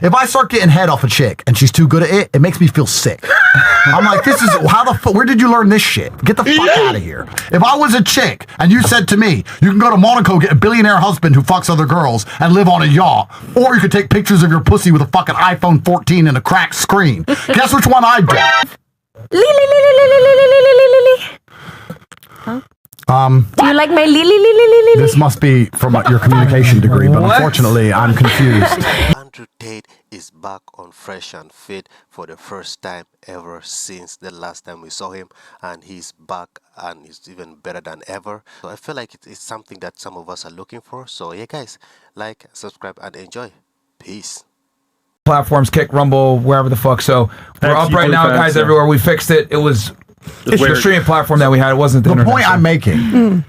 If I start getting head off a chick and she's too good at it, it makes me feel sick. I'm like, this is how the fuck. Where did you learn this shit? Get the fuck out of here. If I was a chick and you said to me, you can go to Monaco, get a billionaire husband who fucks other girls and live on a yacht, or you could take pictures of your pussy with a fucking iPhone 14 and a cracked screen. Guess which one I'd do? Do you like my lily? This must be from your communication degree, but unfortunately, I'm confused. Andrew Tate is back on Fresh and Fit for the first time ever since the last time we saw him, and he's back and he's even better than ever. So I feel like it's something that some of us are looking for. So yeah, guys, like, subscribe, and enjoy. Peace. Platforms, Kick, Rumble, wherever the fuck. So we're up right now, guys, everywhere. We fixed it. It was the streaming platform that we had. It wasn't the internet. Point I'm making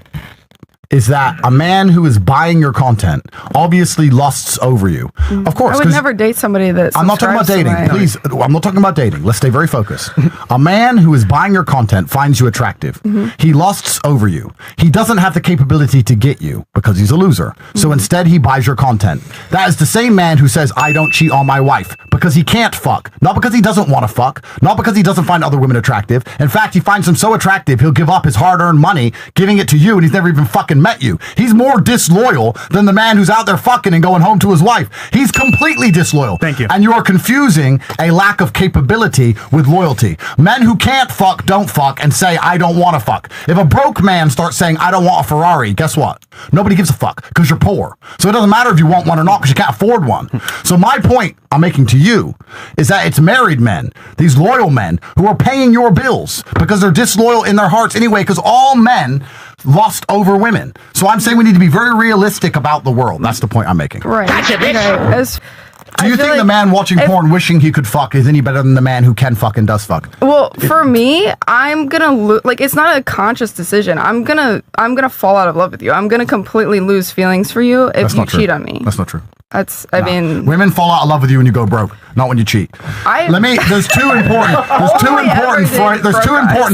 is that a man who is buying your content obviously lusts over you. Of course. I would never date somebody that I'm not talking about dating. Please, I'm not talking about dating. Let's stay very focused. A man who is buying your content finds you attractive. He lusts over you. He doesn't have the capability to get you because he's a loser. So instead, he buys your content. That is the same man who says, I don't cheat on my wife because he can't fuck. Not because he doesn't want to fuck. Not because he doesn't find other women attractive. In fact, he finds them so attractive, he'll give up his hard-earned money, giving it to you, and he's never even fucking met you. He's more disloyal than the man who's out there fucking and going home to his wife. He's completely disloyal. Thank you. And you are confusing a lack of capability with loyalty. Men who can't fuck don't fuck and say, I don't want to fuck. If a broke man starts saying, I don't want a Ferrari, guess what? Nobody gives a fuck because you're poor. So it doesn't matter if you want one or not because you can't afford one. So my point I'm making to you is that it's married men, these loyal men who are paying your bills because they're disloyal in their hearts anyway, because all men lust over women. So I'm saying we need to be very realistic about the world. That's the point I'm making. Right. Do you think the man watching porn wishing he could fuck is any better than the man who can fuck and does fuck? Well, for me, I'm gonna like it's not a conscious decision. I'm gonna fall out of love with you. I'm gonna completely lose feelings for you if you cheat on me. That's not true. I mean, women fall out of love with you when you go broke, not when you cheat. There's two important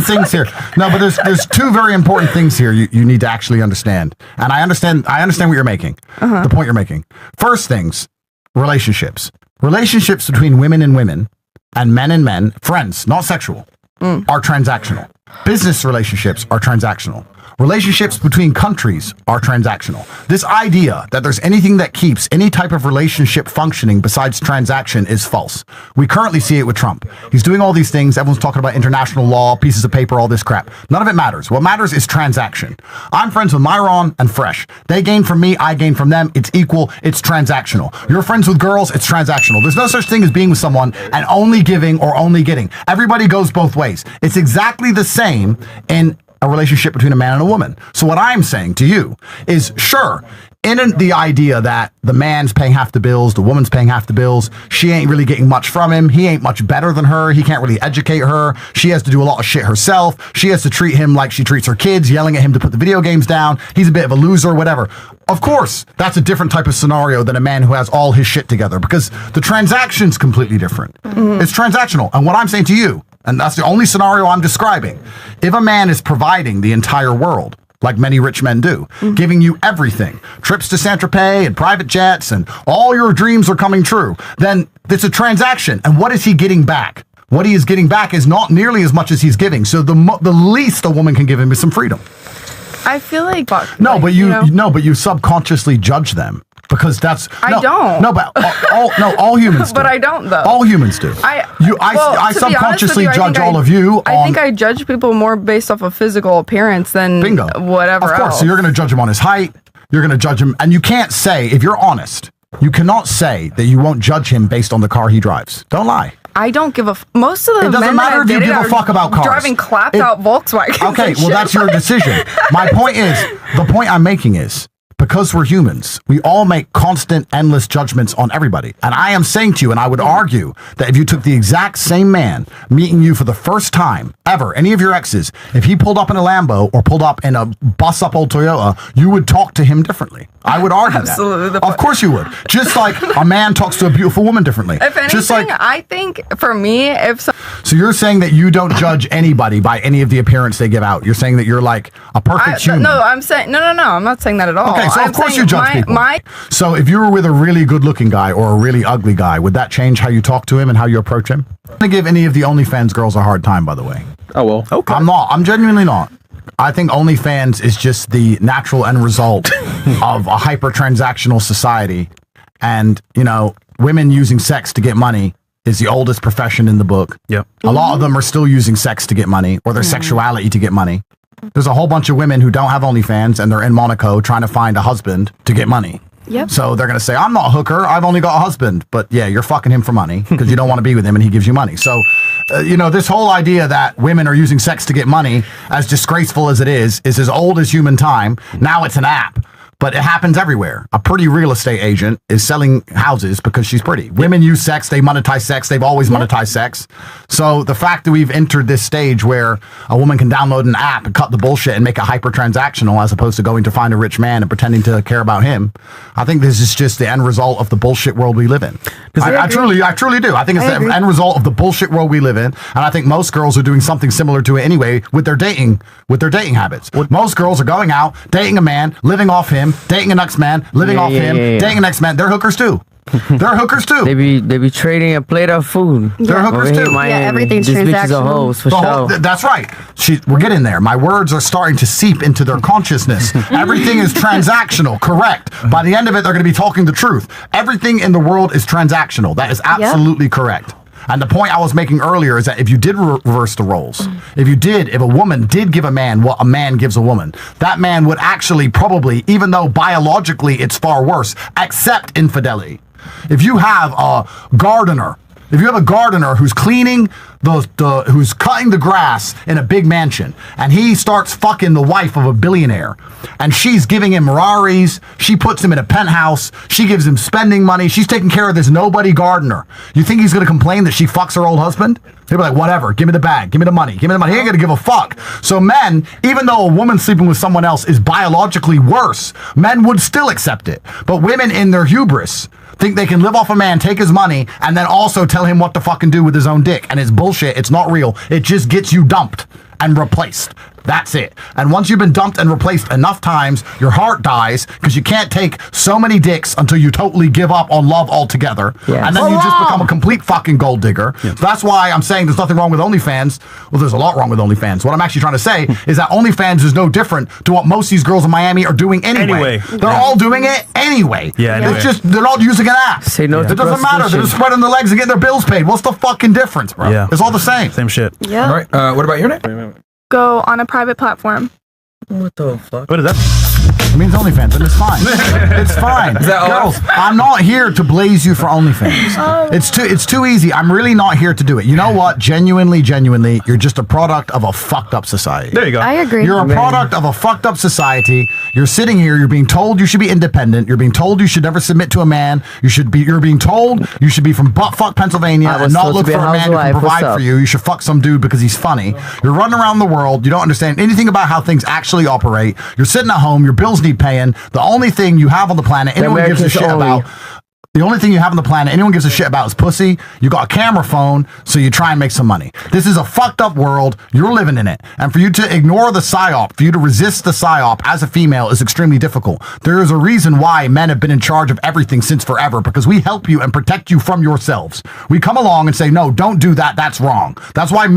things here. No, but there's two very important things here you need to actually understand. And I understand what you're making. The point you're making. First things, relationships between women and men, friends, not sexual, are transactional. Business relationships are transactional. Relationships between countries are transactional. This idea that there's anything that keeps any type of relationship functioning besides transaction is false. We currently see it with Trump. He's doing all these things. Everyone's talking about international law, pieces of paper, all this crap. None of it matters. What matters is transaction. I'm friends with Myron and Fresh. They gain from me, I gain from them. It's equal. It's transactional. You're friends with girls, it's transactional. There's no such thing as being with someone and only giving or only getting. Everybody goes both ways. It's exactly the same in a relationship between a man and a woman. So what I'm saying to you is, sure, in the idea that the man's paying half the bills, the woman's paying half the bills, she ain't really getting much from him, he ain't much better than her, he can't really educate her, she has to do a lot of shit herself, she has to treat him like she treats her kids, yelling at him to put the video games down, he's a bit of a loser, whatever. Of course, that's a different type of scenario than a man who has all his shit together, because the transaction's completely different. It's transactional. And what I'm saying to you, and that's the only scenario I'm describing, if a man is providing the entire world, like many rich men do, giving you everything, trips to Saint-Tropez and private jets, and all your dreams are coming true, then it's a transaction. And what is he getting back? What he is getting back is not nearly as much as he's giving. So the least a woman can give him is some freedom. I feel like but you subconsciously judge them. Because that's I don't. No, but all humans do. But I don't though. All humans do. I subconsciously judge all of you. I think I judge people more based off of physical appearance than whatever. Of course. Else. So you're going to judge him on his height. You're going to judge him, and you can't say, if you're honest, you cannot say that you won't judge him based on the car he drives. Don't lie. I don't give a most of the men that doesn't matter if you give a fuck about cars. Driving clapped out Volkswagens. Okay, well that's your decision. My point is, the point I'm making is, because we're humans, we all make constant, endless judgments on everybody. And I am saying to you, and I would argue, that if you took the exact same man meeting you for the first time ever, any of your exes, if he pulled up in a Lambo or pulled up in a bus-up old Toyota, you would talk to him differently. I would argue that. Of course you would. Just like a man talks to a beautiful woman differently. If anything, I think for me, So you're saying that you don't judge anybody by any of the appearance they give out. You're saying that you're like a perfect human. No, I'm saying, no, I'm not saying that at all. Okay, So I'm of course saying you judge people. So if you were with a really good-looking guy or a really ugly guy, would that change how you talk to him and how you approach him? I'm not gonna give any of the OnlyFans girls a hard time, by the way. Oh, well. Okay. I'm not. I'm genuinely not. I think OnlyFans is just the natural end result of a hyper-transactional society. And, you know, women using sex to get money is the oldest profession in the book. Yep. A lot of them are still using sex to get money or their sexuality to get money. There's a whole bunch of women who don't have OnlyFans and they're in Monaco trying to find a husband to get money. Yep. So they're going to say, I'm not a hooker. I've only got a husband. But yeah, you're fucking him for money because you don't want to be with him and he gives you money. So, you know, this whole idea that women are using sex to get money, as disgraceful as it is as old as human time. Now it's an app. But it happens everywhere. A pretty real estate agent is selling houses because she's pretty. Women use sex. They monetize sex. They've always monetized sex. So the fact that we've entered this stage where a woman can download an app and cut the bullshit and make it hyper-transactional as opposed to going to find a rich man and pretending to care about him, I think this is just the end result of the bullshit world we live in. I truly do. I think it's the end result of the bullshit world we live in. And I think most girls are doing something similar to it anyway with their dating habits. Most girls are going out, dating a man, living off him, dating a next man, living off him, dating a next man. They're hookers too. They're hookers too. They be trading a plate of food. They're hookers too. Everything's This bitch is a transactional. hoes for sure. That's right. We're getting there. My words are starting to seep into their consciousness. Everything is transactional. Correct. By the end of it, they're going to be talking the truth. Everything in the world is transactional. That is absolutely correct. And the point I was making earlier is that if you did reverse the roles, if a woman did give a man what a man gives a woman, that man would actually probably, even though biologically it's far worse, accept infidelity. If you have a gardener who's cleaning who's cutting the grass in a big mansion, and he starts fucking the wife of a billionaire, and she's giving him Ferraris, she puts him in a penthouse, she gives him spending money, she's taking care of this nobody gardener. You think he's gonna complain that she fucks her old husband? He'll be like, whatever, give me the bag, give me the money, give me the money. He ain't gonna give a fuck. So men, even though a woman sleeping with someone else is biologically worse, men would still accept it. But women in their hubris think they can live off a man, take his money, and then also tell him what to fucking do with his own dick. And it's bullshit. It's not real. It just gets you dumped and replaced. That's it. And once you've been dumped and replaced enough times, your heart dies because you can't take so many dicks until you totally give up on love altogether. Yes. And then you just become a complete fucking gold digger. So that's why I'm saying there's nothing wrong with OnlyFans. Well, there's a lot wrong with OnlyFans. What I'm actually trying to say is that OnlyFans is no different to what most of these girls in Miami are doing anyway. They're all doing it anyway. Yeah. It's just, they're not using an app. Say no to It doesn't matter. They're just spreading their legs and getting their bills paid. What's the fucking difference, bro? Yeah. It's all the same. Same shit. Yeah. All right. What about your name? Go on a private platform. What the fuck? What is that? It means OnlyFans, and it's fine. It's fine. that all? Girls, I'm not here to blaze you for OnlyFans. It's too easy. I'm really not here to do it. You know what? Genuinely, you're just a product of a fucked up society. There you go. I agree. You're a product of a fucked up society. You're sitting here, you're being told you should be independent. You're being told you should never submit to a man. You're being told you should be from buttfuck Pennsylvania I was and not supposed look to be for a a man who can housewife. What's provide up? for you. You should fuck some dude because he's funny. You're running around the world. You don't understand anything about how things actually operate. You're sitting at home. Your bills need paying. The only thing you have on the planet anyone gives a Americans shit only. about. The only thing you have on the planet anyone gives a shit about is pussy. You got a camera phone, so you try and make some money. This is a fucked up world. You're living in it. And for you to ignore the psyop, for you to resist the psyop as a female is extremely difficult. There is a reason why men have been in charge of everything since forever, because we help you and protect you from yourselves. We come along and say, no, don't do that. That's wrong. That's why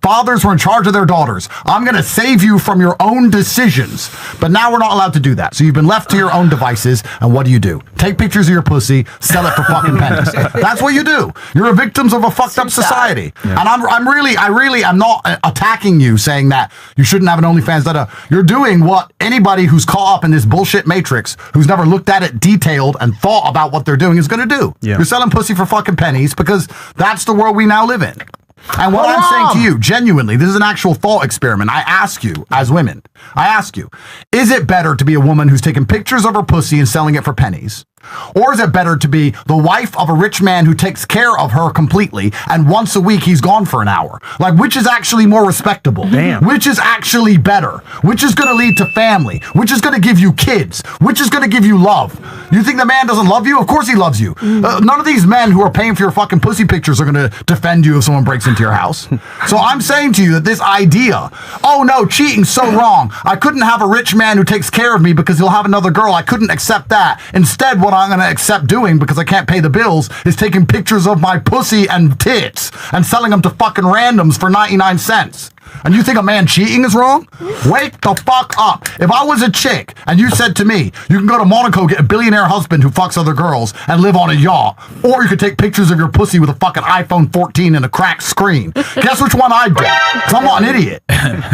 fathers were in charge of their daughters. I'm going to save you from your own decisions. But now we're not allowed to do that. So you've been left to your own devices. And what do? Take pictures of your pussy, sell it for fucking pennies. That's what you do. You're a victims of a fucked up society. Yeah. And I'm not attacking you saying that you shouldn't have an OnlyFans. You're doing what anybody who's caught up in this bullshit matrix, who's never looked at it detailed and thought about what they're doing, is going to do. Yeah. You're selling pussy for fucking pennies because that's the world we now live in. And what I'm saying to you, genuinely, this is an actual thought experiment. I ask you, as women, is it better to be a woman who's taking pictures of her pussy and selling it for pennies? Or is it better to be the wife of a rich man who takes care of her completely and once a week he's gone for an hour? Like, which is actually more respectable? Damn. Which is actually better? Which is going to lead to family? Which is going to give you kids? Which is going to give you love? You think the man doesn't love you? Of course he loves you. None of these men who are paying for your fucking pussy pictures are going to defend you if someone breaks into your house. So I'm saying to you that this idea, oh no, cheating's so wrong. I couldn't have a rich man who takes care of me because he'll have another girl. I couldn't accept that. Instead, what I'm going to accept doing, because I can't pay the bills, is taking pictures of my pussy and tits and selling them to fucking randoms for 99 cents. And you think a man cheating is wrong? Wake the fuck up. If I was a chick and you said to me, you can go to Monaco, get a billionaire husband who fucks other girls and live on a yacht, or you could take pictures of your pussy with a fucking iPhone 14 and a cracked screen. Guess which one I'd do? Because I'm not an idiot.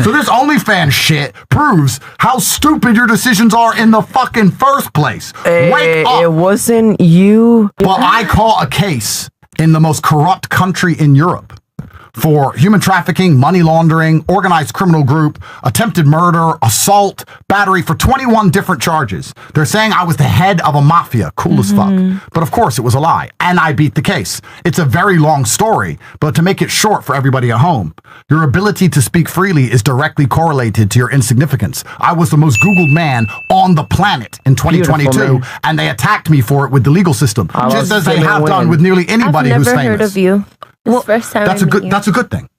So this OnlyFans shit proves how stupid your decisions are in the fucking first place. Wake up. It wasn't you. Well, I call a case in the most corrupt country in Europe for human trafficking, money laundering, organized criminal group, attempted murder, assault, battery, for 21 different charges. They're saying I was the head of a mafia. Cool as fuck. But of course it was a lie. And I beat the case. It's a very long story, but to make it short for everybody at home, your ability to speak freely is directly correlated to your insignificance. I was the most Googled man on the planet in 2022, and they attacked me for it with the legal system, just as they have done with nearly anybody who's famous. I've never heard of you. Well, first time that's a good thing.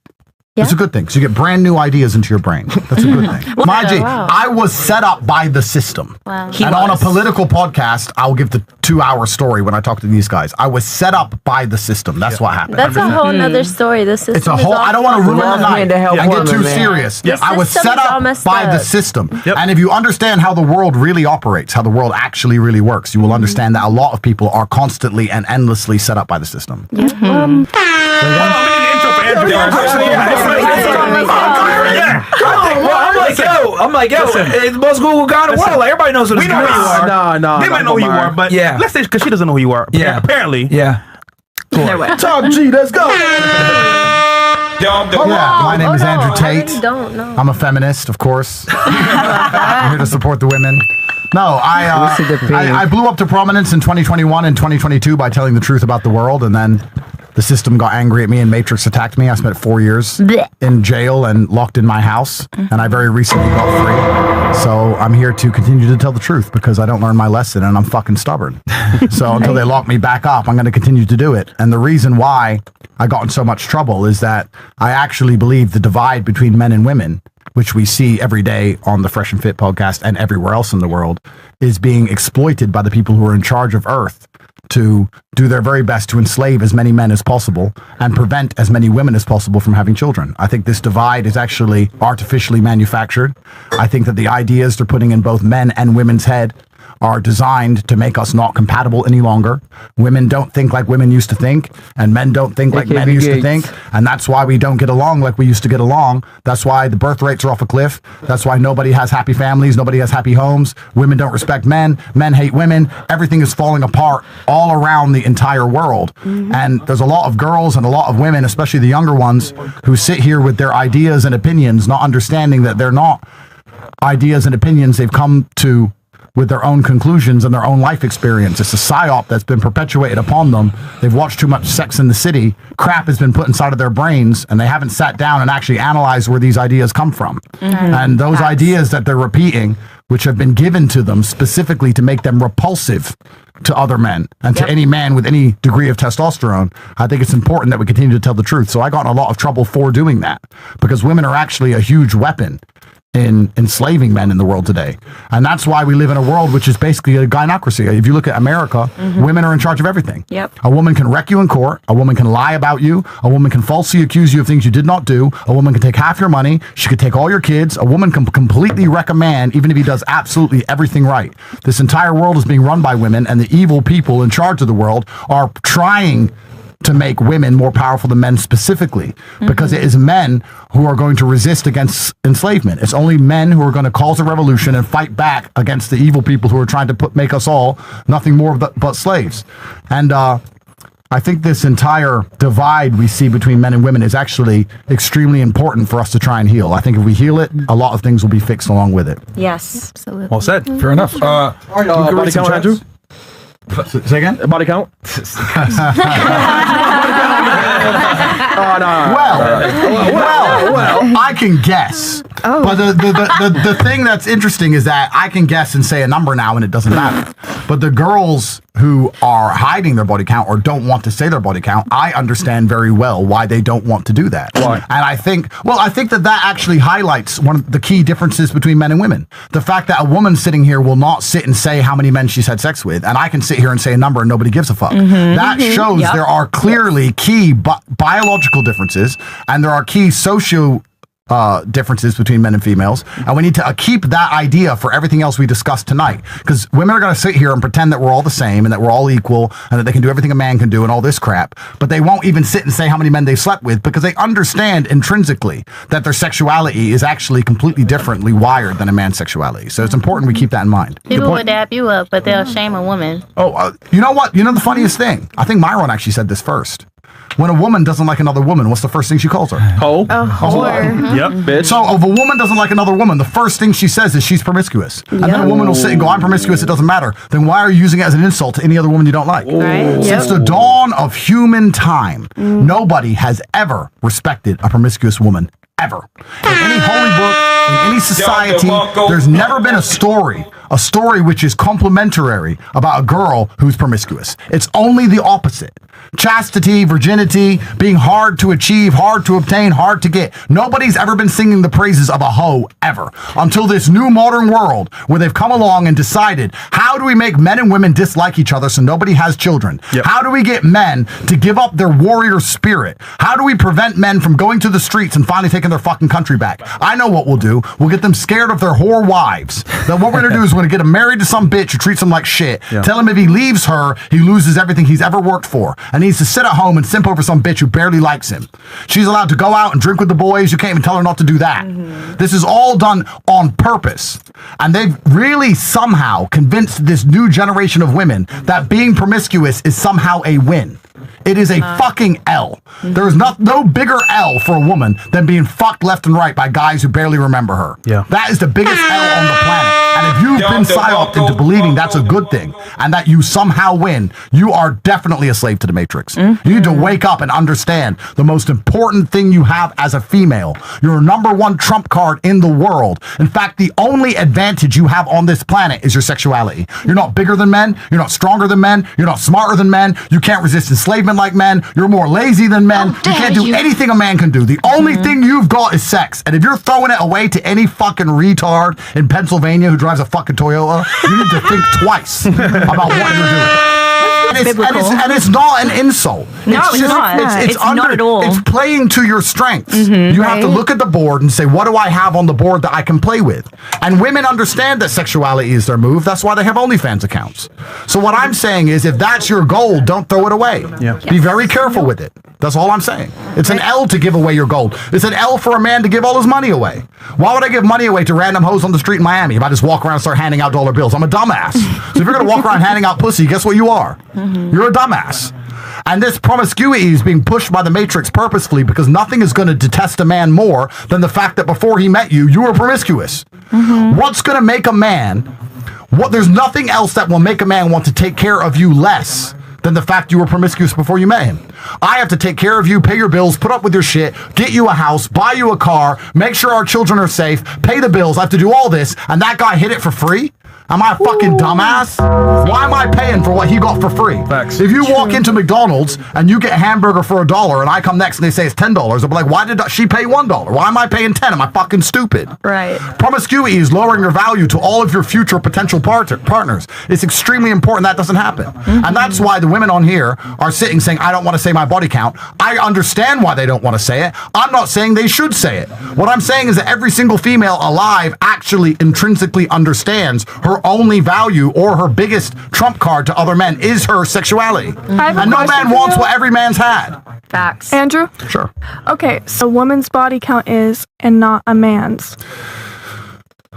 Yeah? That's a good thing. So you get brand new ideas into your brain. That's a good thing. My G, I was set up by the system. Wow. And on a political podcast, I'll give the 2-hour story when I talk to these guys. I was set up by the system. That's what happened. That's a whole nother story. The system It's a whole. I don't want to ruin the night and get too serious. The I was system set is all up messed by the up. system. And if you understand how the world really operates, how the world actually really works, you will understand that a lot of people are constantly and endlessly set up by the system. I'm like, yo, it's the most Google guy in the world. Like, everybody knows who this We know who you are. No. They might know who you are, but let's say because she doesn't know who you are. Yeah. Apparently. Yeah. Talk G, let's go. My name is Andrew Tate. I really don't know. I'm a feminist, of course. I'm here to support the women. No, I blew up to prominence in 2021 and 2022 by telling the truth about the world, and then the system got angry at me and Matrix attacked me. I spent 4 years in jail and locked in my house, and I very recently got free. So I'm here to continue to tell the truth because I don't learn my lesson and I'm fucking stubborn. So until they lock me back up, I'm going to continue to do it. And the reason why I got in so much trouble is that I actually believe the divide between men and women, which we see every day on the Fresh and Fit podcast and everywhere else in the world, is being exploited by the people who are in charge of Earth to do their very best to enslave as many men as possible and prevent as many women as possible from having children. I think this divide is actually artificially manufactured. I think that the ideas they're putting in both men and women's head are designed to make us not compatible any longer. Women don't think like women used to think, and men don't think like men used to think, and that's why we don't get along like we used to get along. That's why the birth rates are off a cliff. That's why nobody has happy families, nobody has happy homes. Women don't respect men, men hate women. Everything is falling apart all around the entire world. And there's a lot of girls and a lot of women, especially the younger ones, who sit here with their ideas and opinions, not understanding that they're not ideas and opinions. They've come to with their own conclusions and their own life experience. It's a psyop that's been perpetuated upon them. They've watched too much Sex in the City. Crap has been put inside of their brains, and they haven't sat down and actually analyzed where these ideas come from. And those ideas that they're repeating, which have been given to them specifically to make them repulsive to other men and to any man with any degree of testosterone, I think it's important that we continue to tell the truth. So I got in a lot of trouble for doing that, because women are actually a huge weapon in enslaving men in the world today. And that's why we live in a world which is basically a gynocracy. If you look at America, women are in charge of everything. A woman can wreck you in court. A woman can lie about you. A woman can falsely accuse you of things you did not do. A woman can take half your money. She could take all your kids. A woman can completely wreck a man, even if he does absolutely everything right. This entire world is being run by women, and the evil people in charge of the world are trying to make women more powerful than men specifically, because it is men who are going to resist against enslavement. It's only men who are going to cause a revolution and fight back against the evil people who are trying to make us all nothing more but slaves. And I think this entire divide we see between men and women is actually extremely important for us to try and heal. I think if we heal it, a lot of things will be fixed along with it. Yes, absolutely. Well said. Fair enough. Are y'all read some chats? Say again? Body count? Well, I can guess. Oh. But the thing that's interesting is that I can guess and say a number now and it doesn't matter. But the girls who are hiding their body count or don't want to say their body count, I understand very well why they don't want to do that. Why? And I think that actually highlights one of the key differences between men and women. The fact that a woman sitting here will not sit and say how many men she's had sex with, and I can sit here and say a number and nobody gives a fuck. That shows there are clearly key biological differences, and there are key socio differences between men and females, and we need to keep that idea for everything else we discussed tonight, because women are going to sit here and pretend that we're all the same and that we're all equal and that they can do everything a man can do and all this crap, but they won't even sit and say how many men they slept with because they understand intrinsically that their sexuality is actually completely differently wired than a man's sexuality. So it's important we keep that in mind. People will dap you up, but they'll shame a woman. You know what? You know the funniest thing? I think Myron actually said this first. When a woman doesn't like another woman, what's the first thing she calls her? Hoe. Whore. Yep, bitch. So if a woman doesn't like another woman, the first thing she says is she's promiscuous. And then a woman will sit and go, I'm promiscuous, it doesn't matter. Then why are you using it as an insult to any other woman you don't like? Right. Since the dawn of human time, nobody has ever respected a promiscuous woman. Ever. In any holy book, in any society, there's never been a story which is complimentary about a girl who's promiscuous. It's only the opposite. Chastity, virginity, being hard to achieve, hard to obtain, hard to get. Nobody's ever been singing the praises of a hoe, ever. Until this new modern world where they've come along and decided, how do we make men and women dislike each other so nobody has children? Yep. How do we get men to give up their warrior spirit? How do we prevent men from going to the streets and finally taking their fucking country back? I know what we'll do. We'll get them scared of their whore wives. Then what we're going to do is we're going to get him married to some bitch who treats him like shit. Yeah. Tell him if he leaves her, he loses everything he's ever worked for. And needs to sit at home and simp over some bitch who barely likes him. She's allowed to go out and drink with the boys. You can't even tell her not to do that. This is all done on purpose. And they've really somehow convinced this new generation of women that being promiscuous is somehow a win. It is a fucking L. There is no bigger L for a woman than being fucked left and right by guys who barely remember her. Yeah. That is the biggest L on the planet. And if you've been psyoped into believing that's a good thing and that you somehow win, you are definitely a slave to the Matrix. You need to wake up and understand the most important thing you have as a female. Your number one trump card in the world. In fact, the only advantage you have on this planet is your sexuality. You're not bigger than men. You're not stronger than men. You're not smarter than men. You can't resist enslavement like men. You're more lazy than men. You can't do anything a man can do. The only thing you've got is sex. And if you're throwing it away to any fucking retard in Pennsylvania who drives a fucking Toyota, you need to think twice about what you're doing. And it's not an insult. No, it's not. It's not at all. It's playing to your strengths. You have to look at the board and say, what do I have on the board that I can play with? And women understand that sexuality is their move. That's why they have OnlyFans accounts. So what I'm saying is, if that's your goal, don't throw it away. Yeah. Be very careful with it. That's all I'm saying. It's an L to give away your gold. It's an L for a man to give all his money away. Why would I give money away to random hoes on the street in Miami if I just walk around and start handing out dollar bills? I'm a dumbass. So if you're going to walk around handing out pussy, guess what you are? You're a dumbass. And this promiscuity is being pushed by the Matrix purposefully because nothing is going to detest a man more than the fact that before he met you, you were promiscuous. What's going to make a man... There's nothing else that will make a man want to take care of you less than the fact you were promiscuous before you met him. I have to take care of you, pay your bills, put up with your shit, get you a house, buy you a car, make sure our children are safe, pay the bills. I have to do all this, and that guy hit it for free? Am I a fucking dumbass? Why am I paying for what he got for free? Facts. If you walk into McDonald's and you get a hamburger for $1 and I come next and they say it's $10, I'll be like, why did she pay $1? Why am I paying 10? Am I fucking stupid? Right. Promiscuity is lowering your value to all of your future potential partners. It's extremely important that doesn't happen. And that's why the women on here are sitting saying, I don't want to say my body count. I understand why they don't want to say it. I'm not saying they should say it. What I'm saying is that every single female alive actually intrinsically understands her only value or her biggest trump card to other men is her sexuality. And no man wants what every man's had. Facts. Andrew? Sure. Okay, so a woman's body count is and not a man's.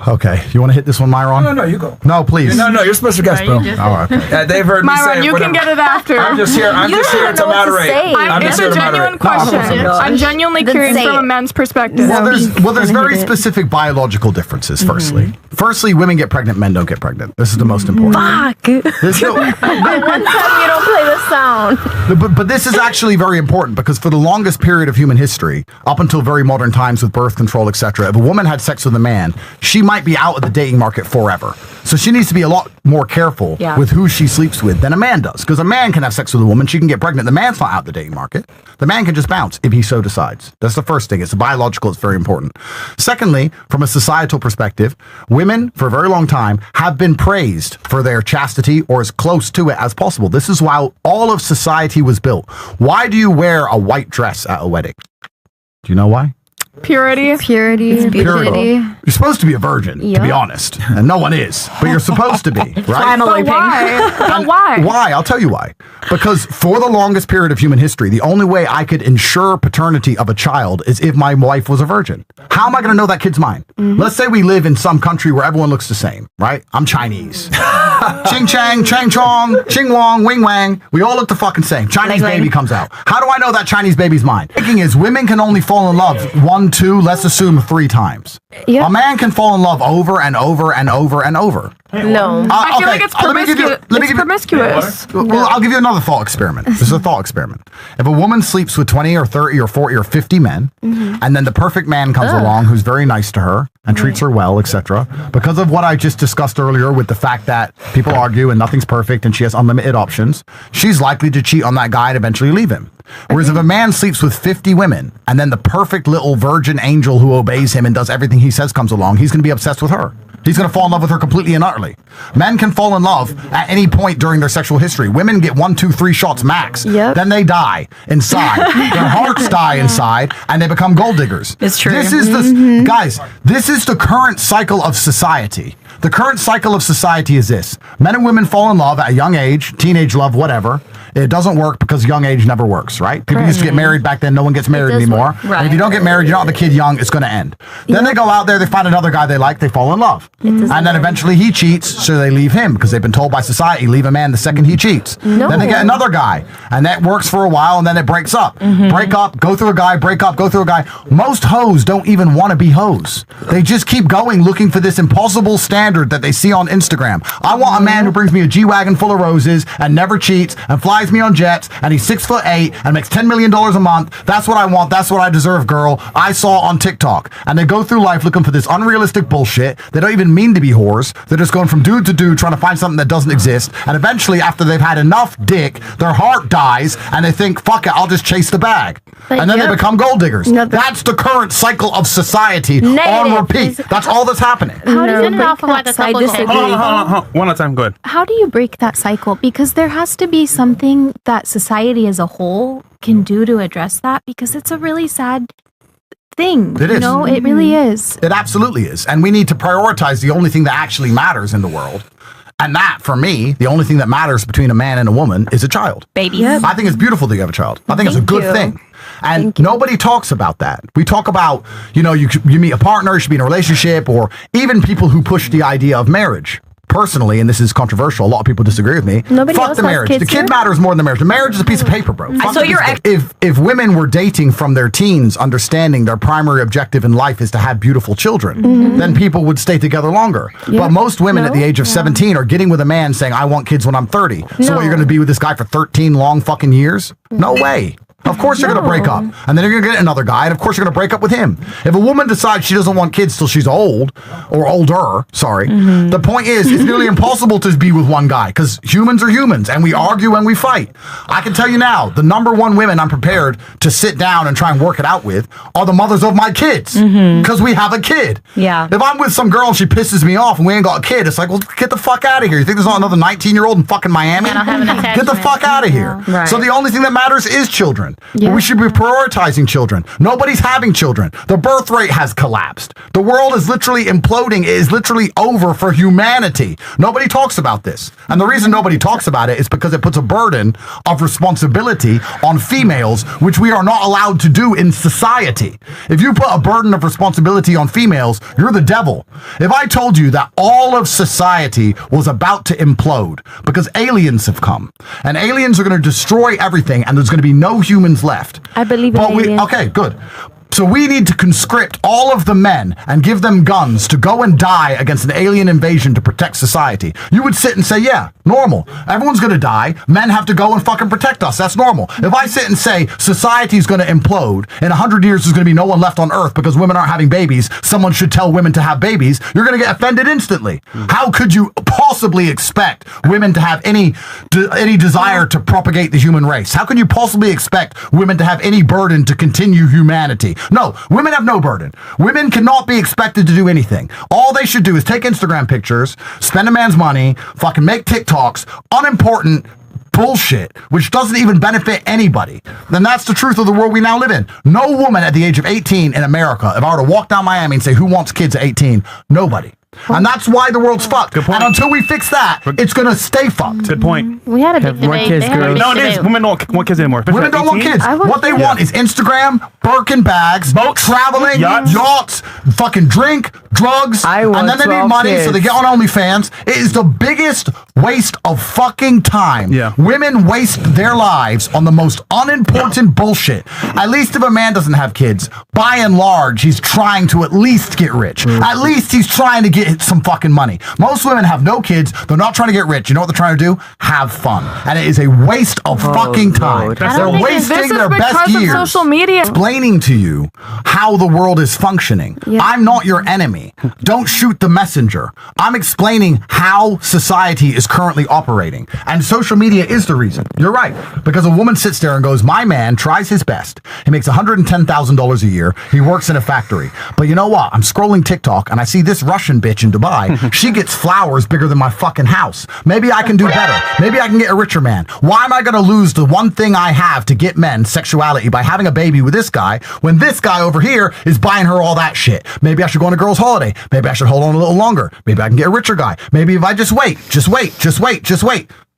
Okay, you want to hit this one, Myron? No, you go. No, please. No, you're supposed to guest, bro. All right. They've heard me say Myron, it, you whatever. can get it after. I'm just here to moderate. It's a genuine question. I'm genuinely curious from a man's perspective. Well, there's very specific biological differences. Firstly, women get pregnant, men don't get pregnant. This is the most important. Fuck. There's no, One time you don't play the sound. but this is actually very important because for the longest period of human history, up until very modern times with birth control, etc., if a woman had sex with a man, she might be out of the dating market forever. So she needs to be a lot more careful with who she sleeps with than a man does. Because a man can have sex with a woman, she can get pregnant. The man's not out the dating market. The man can just bounce if he so decides. That's the first thing. It's biological. It's very important. Secondly, from a societal perspective, women for a very long time have been praised for their chastity or as close to it as possible. This is why all of society was built. Why do you wear a white dress at a wedding? Do you know why? Purity. You're supposed to be a virgin, to be honest, and no one is, but you're supposed to be, right? But why? But why? Why? I'll tell you why. Because for the longest period of human history, the only way I could ensure paternity of a child is if my wife was a virgin. How am I going to know that kid's mine? Let's say we live in some country where everyone looks the same, right? I'm Chinese. Ching Chang, Chang Chong, Ching Wong, Wing Wang. We all look the fucking same. Chinese baby comes out. How do I know that Chinese baby's mine? The thing is, women can only fall in love 1, 2, let's assume 3 times. Yep. A man can fall in love over and over and over and over. No. I feel like it's promiscuous. Well, I'll give you another thought experiment. This is a thought experiment. If a woman sleeps with 20 or 30 or 40 or 50 men, and then the perfect man comes along who's very nice to her and treats her well, etc., because of what I just discussed earlier with the fact that people argue and nothing's perfect and she has unlimited options, she's likely to cheat on that guy and eventually leave him. Whereas if a man sleeps with 50 women and then the perfect little virgin angel who obeys him and does everything he says comes along, he's going to be obsessed with her. He's going to fall in love with her completely and utterly. Men can fall in love at any point during their sexual history. Women get 1, 2, 3 shots max. Yep. Then they die inside. Their hearts die inside and they become gold diggers. It's true. This is the guys, this is the current cycle of society. The current cycle of society is this. Men and women fall in love at a young age, teenage love, whatever. It doesn't work because young age never works, right? People used to get married back then. No one gets married anymore. Right. And if you don't get married, you don't have a kid young, it's going to end. Then they go out there, they find another guy they like, they fall in love. And then eventually he cheats, so they leave him because they've been told by society, leave a man the second he cheats. No. Then they get another guy, and that works for a while, and then it breaks up. Break up, go through a guy, break up, go through a guy. Most hoes don't even want to be hoes. They just keep going looking for this impossible standard that they see on Instagram. I want a man who brings me a G-Wagon full of roses and never cheats and flies me on jets and he's 6'8" and makes $10 million a month. That's what I want. That's what I deserve, girl. I saw on TikTok. And they go through life looking for this unrealistic bullshit. They don't even mean to be whores. They're just going from dude to dude trying to find something that doesn't exist. And eventually, after they've had enough dick, their heart dies and they think, fuck it, I'll just chase the bag. And then they become gold diggers. That's the current cycle of society on repeat. That's all that's happening. How does it off of like a couple Hold on. One at a time, go ahead. How do you break that cycle? Because there has to be something that society as a whole can do to address that, because it's a really sad thing. It is. You know, it really is. It absolutely is. And we need to prioritize the only thing that actually matters in the world. And that, for me, the only thing that matters between a man and a woman is a child. Babies. Yep. I think it's beautiful that you have a child. I think it's a good thing. And nobody talks about that. We talk about, you meet a partner, you should be in a relationship, or even people who push the idea of marriage. Personally, and this is controversial, a lot of people disagree with me. Fuck the marriage. The kid matters more than the marriage. The marriage is a piece of paper, bro. So if women were dating from their teens, understanding their primary objective in life is to have beautiful children, then people would stay together longer. But most women at the age of 17 are getting with a man saying, I want kids when I'm 30. So what, you're going to be with this guy for 13 long fucking years? No way. Of course you're going to break up. And then you're going to get another guy, and of course you're going to break up with him. If a woman decides she doesn't want kids till she's old, or older, the point is, it's nearly impossible to be with one guy, because humans are humans, and we argue and we fight. I can tell you now, the number one women I'm prepared to sit down and try and work it out with are the mothers of my kids, because we have a kid. Yeah. If I'm with some girl and she pisses me off and we ain't got a kid, it's like, well, get the fuck out of here. You think there's not another 19-year-old in fucking Miami? I don't have an attachment. Get the fuck out of here. Right. So the only thing that matters is children. children. We should be prioritizing children. Nobody's having children. The birth rate has collapsed. The world is literally imploding. It is literally over for humanity. Nobody talks about this. And the reason nobody talks about it is because it puts a burden of responsibility on females, which we are not allowed to do in society. If you put a burden of responsibility on females, you're the devil. If I told you that all of society was about to implode because aliens have come and aliens are going to destroy everything and there's going to be no humans left. I believe in aliens. Okay, good. So we need to conscript all of the men and give them guns to go and die against an alien invasion to protect society. You would sit and say, yeah, normal. Everyone's going to die. Men have to go and fucking protect us. That's normal. If I sit and say society is going to implode, in 100 years there's going to be no one left on Earth because women aren't having babies, someone should tell women to have babies, you're going to get offended instantly. How could you possibly expect women to have any desire to propagate the human race? How can you possibly expect women to have any burden to continue humanity? No, women have no burden. Women cannot be expected to do anything. All they should do is take Instagram pictures, spend a man's money, fucking make TikToks, unimportant bullshit, which doesn't even benefit anybody. Then that's the truth of the world we now live in. No woman at the age of 18 in America, if I were to walk down Miami and say, who wants kids at 18? Nobody. And that's why the world's fucked. Good point. And until we fix that, it's going to stay fucked. Good point. We had a big debate. kids, They had a girls. big Nowadays, debate. women don't want kids anymore. Women don't want kids. What they want is Instagram, Birkin bags, Boats, traveling, yachts, fucking drink, drugs, I want and then they need 12 money, so they kids. get on OnlyFans. It is the biggest waste of fucking time. Yeah. Women waste their lives on the most unimportant bullshit. At least if a man doesn't have kids, by and large, he's trying to at least get rich. At least he's trying to get some fucking money. Most women have no kids. They're not trying to get rich. You know what they're trying to do? Have fun. And it is a waste of fucking time. Lord. I They're don't think wasting This is their best because of years social media. explaining to you how the world is functioning. I'm not your enemy. Don't shoot the messenger. I'm explaining how society is currently operating. And social media is the reason. You're right. Because a woman sits there and goes, my man tries his best. He makes $110,000 a year. He works in a factory. But you know what? I'm scrolling TikTok and I see this Russian bitch in Dubai. She gets flowers bigger than my fucking house. Maybe I can do better. Maybe I can get a richer man. Why am I going to lose the one thing I have to get men sexuality by having a baby with this guy when this guy over here is buying her all that shit? Maybe I should go on a girl's holiday. Maybe I should hold on a little longer. Maybe I can get a richer guy. Maybe if I just wait.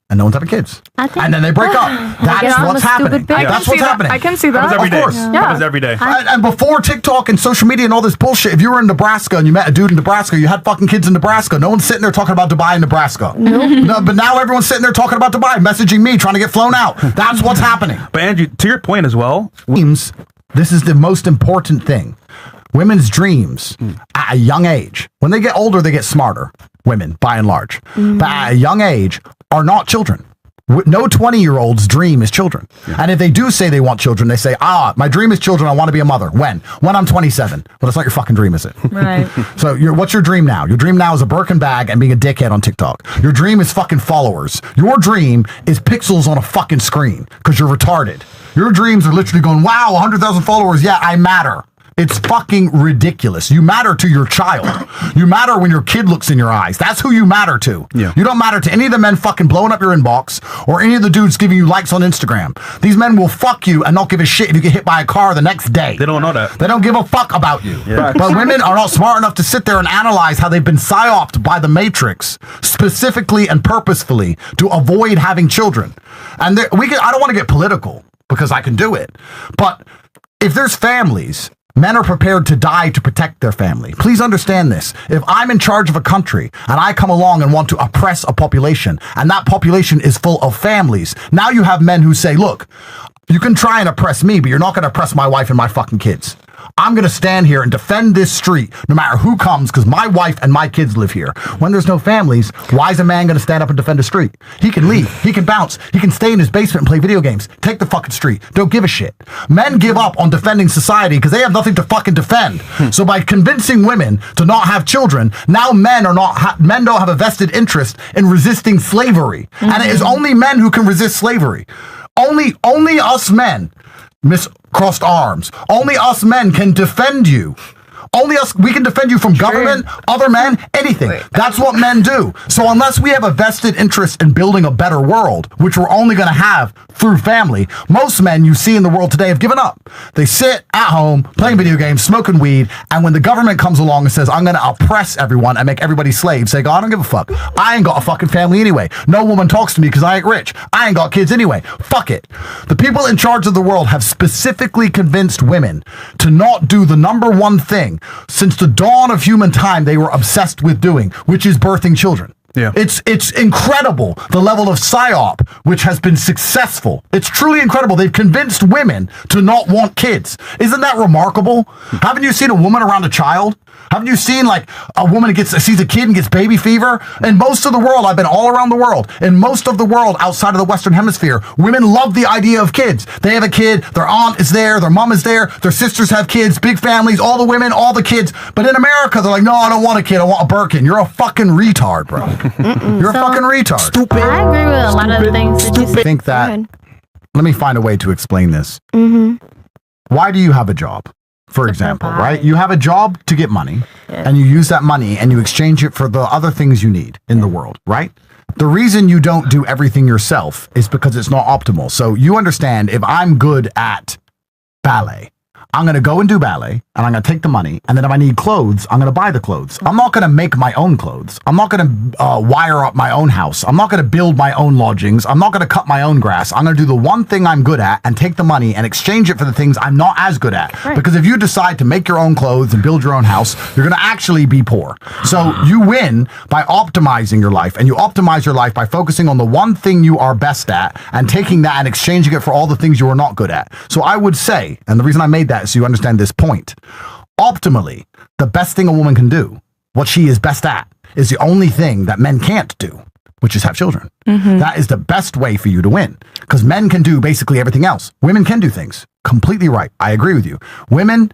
And no one's having kids. think- And then they break up. That's get on what's the stupid happening. bitch. That's what's happening. I can see Happens that. every day. Of course. Happens every day. And before TikTok and social media and all this bullshit, if you were in Nebraska and you met a dude in Nebraska, you had fucking kids in Nebraska. No one's sitting there talking about Dubai in Nebraska. No, but now everyone's sitting there talking about Dubai, messaging me, trying to get flown out. That's what's happening. But Andrew, to your point as well, Dreams, this is the most important thing. Women's dreams at a young age. When they get older, they get smarter. Women, by and large. But at a young age, are not children. No 20-year-old's dream is children. And if they do say they want children, they say, my dream is children. I want to be a mother. When? When I'm 27. Well, that's not your fucking dream, is it? Right. So what's your dream now? Your dream now is a Birkin bag and being a dickhead on TikTok. Your dream is fucking followers. Your dream is pixels on a fucking screen because you're retarded. Your dreams are literally going, wow, 100,000 followers. Yeah, I matter. It's fucking ridiculous. You matter to your child. You matter when your kid looks in your eyes. That's who you matter to. Yeah. You don't matter to any of the men fucking blowing up your inbox or any of the dudes giving you likes on Instagram. These men will fuck you and not give a shit if you get hit by a car the next day. they don't know that. They don't give a fuck about you. Yeah. But women are not smart enough to sit there and analyze how they've been psyoped by the Matrix specifically and purposefully to avoid having children. And I don't want to get political because I can do it. But if there's families, men are prepared to die to protect their family. Please understand this. If I'm in charge of a country and I come along and want to oppress a population and that population is full of families, now you have men who say, look, you can try and oppress me, but you're not going to oppress my wife and my fucking kids. I'm going to stand here and defend this street no matter who comes because my wife and my kids live here. When there's no families, why is a man going to stand up and defend a street? He can leave. He can bounce. He can stay in his basement and play video games. Take the fucking street. Don't give a shit. Men give up on defending society because they have nothing to fucking defend. So by convincing women to not have children, now men don't have a vested interest in resisting slavery. And it is only men who can resist slavery. Only us men crossed arms. Only us men can defend you. Only us, we can defend you from government, other men, anything. That's what men do. So unless we have a vested interest in building a better world, which we're only going to have through family, most men you see in the world today have given up. They sit at home, playing video games, smoking weed, and when the government comes along and says, I'm going to oppress everyone and make everybody slaves, they go, I don't give a fuck. I ain't got a fucking family anyway. No woman talks to me because I ain't rich. I ain't got kids anyway. Fuck it. The people in charge of the world have specifically convinced women to not do the number one thing since the dawn of human time they were obsessed with doing, which is birthing children. Yeah. It's incredible the level of psyop which has been successful. It's truly incredible. They've convinced women to not want kids. Isn't that remarkable? Haven't you seen a woman around a child? Haven't you seen like a woman sees a kid and gets baby fever? In most of the world, I've been all around the world. In most of the world outside of the Western Hemisphere, women love the idea of kids. They have a kid, their aunt is there, their mom is there, their sisters have kids, big families, all the women, all the kids. But in America, they're like, no, I don't want a kid, I want a Birkin. You're a fucking retard, bro. You're a fucking retard. Stupid. I agree with a lot of the things that you said. I think that, let me find a way to explain this. Why do you have a job? For example, right? You have a job to get money, and you use that money and you exchange it for the other things you need in the world, right? The reason you don't do everything yourself is because it's not optimal. So you understand, if I'm good at ballet, I'm going to go and do ballet, and I'm going to take the money, and then if I need clothes, I'm going to buy the clothes. I'm not going to make my own clothes. I'm not going to wire up my own house. I'm not going to build my own lodgings. I'm not going to cut my own grass. I'm going to do the one thing I'm good at and take the money and exchange it for the things I'm not as good at. Right. Because if you decide to make your own clothes and build your own house, you're going to actually be poor. So you win by optimizing your life, and you optimize your life by focusing on the one thing you are best at and taking that and exchanging it for all the things you are not good at. So I would say, and the reason I made that is so you understand this point, optimally, the best thing a woman can do, what she is best at, is the only thing that men can't do, which is have children. That is the best way for you to win, because men can do basically everything else. Women can do things. Completely right. I agree with you. Women,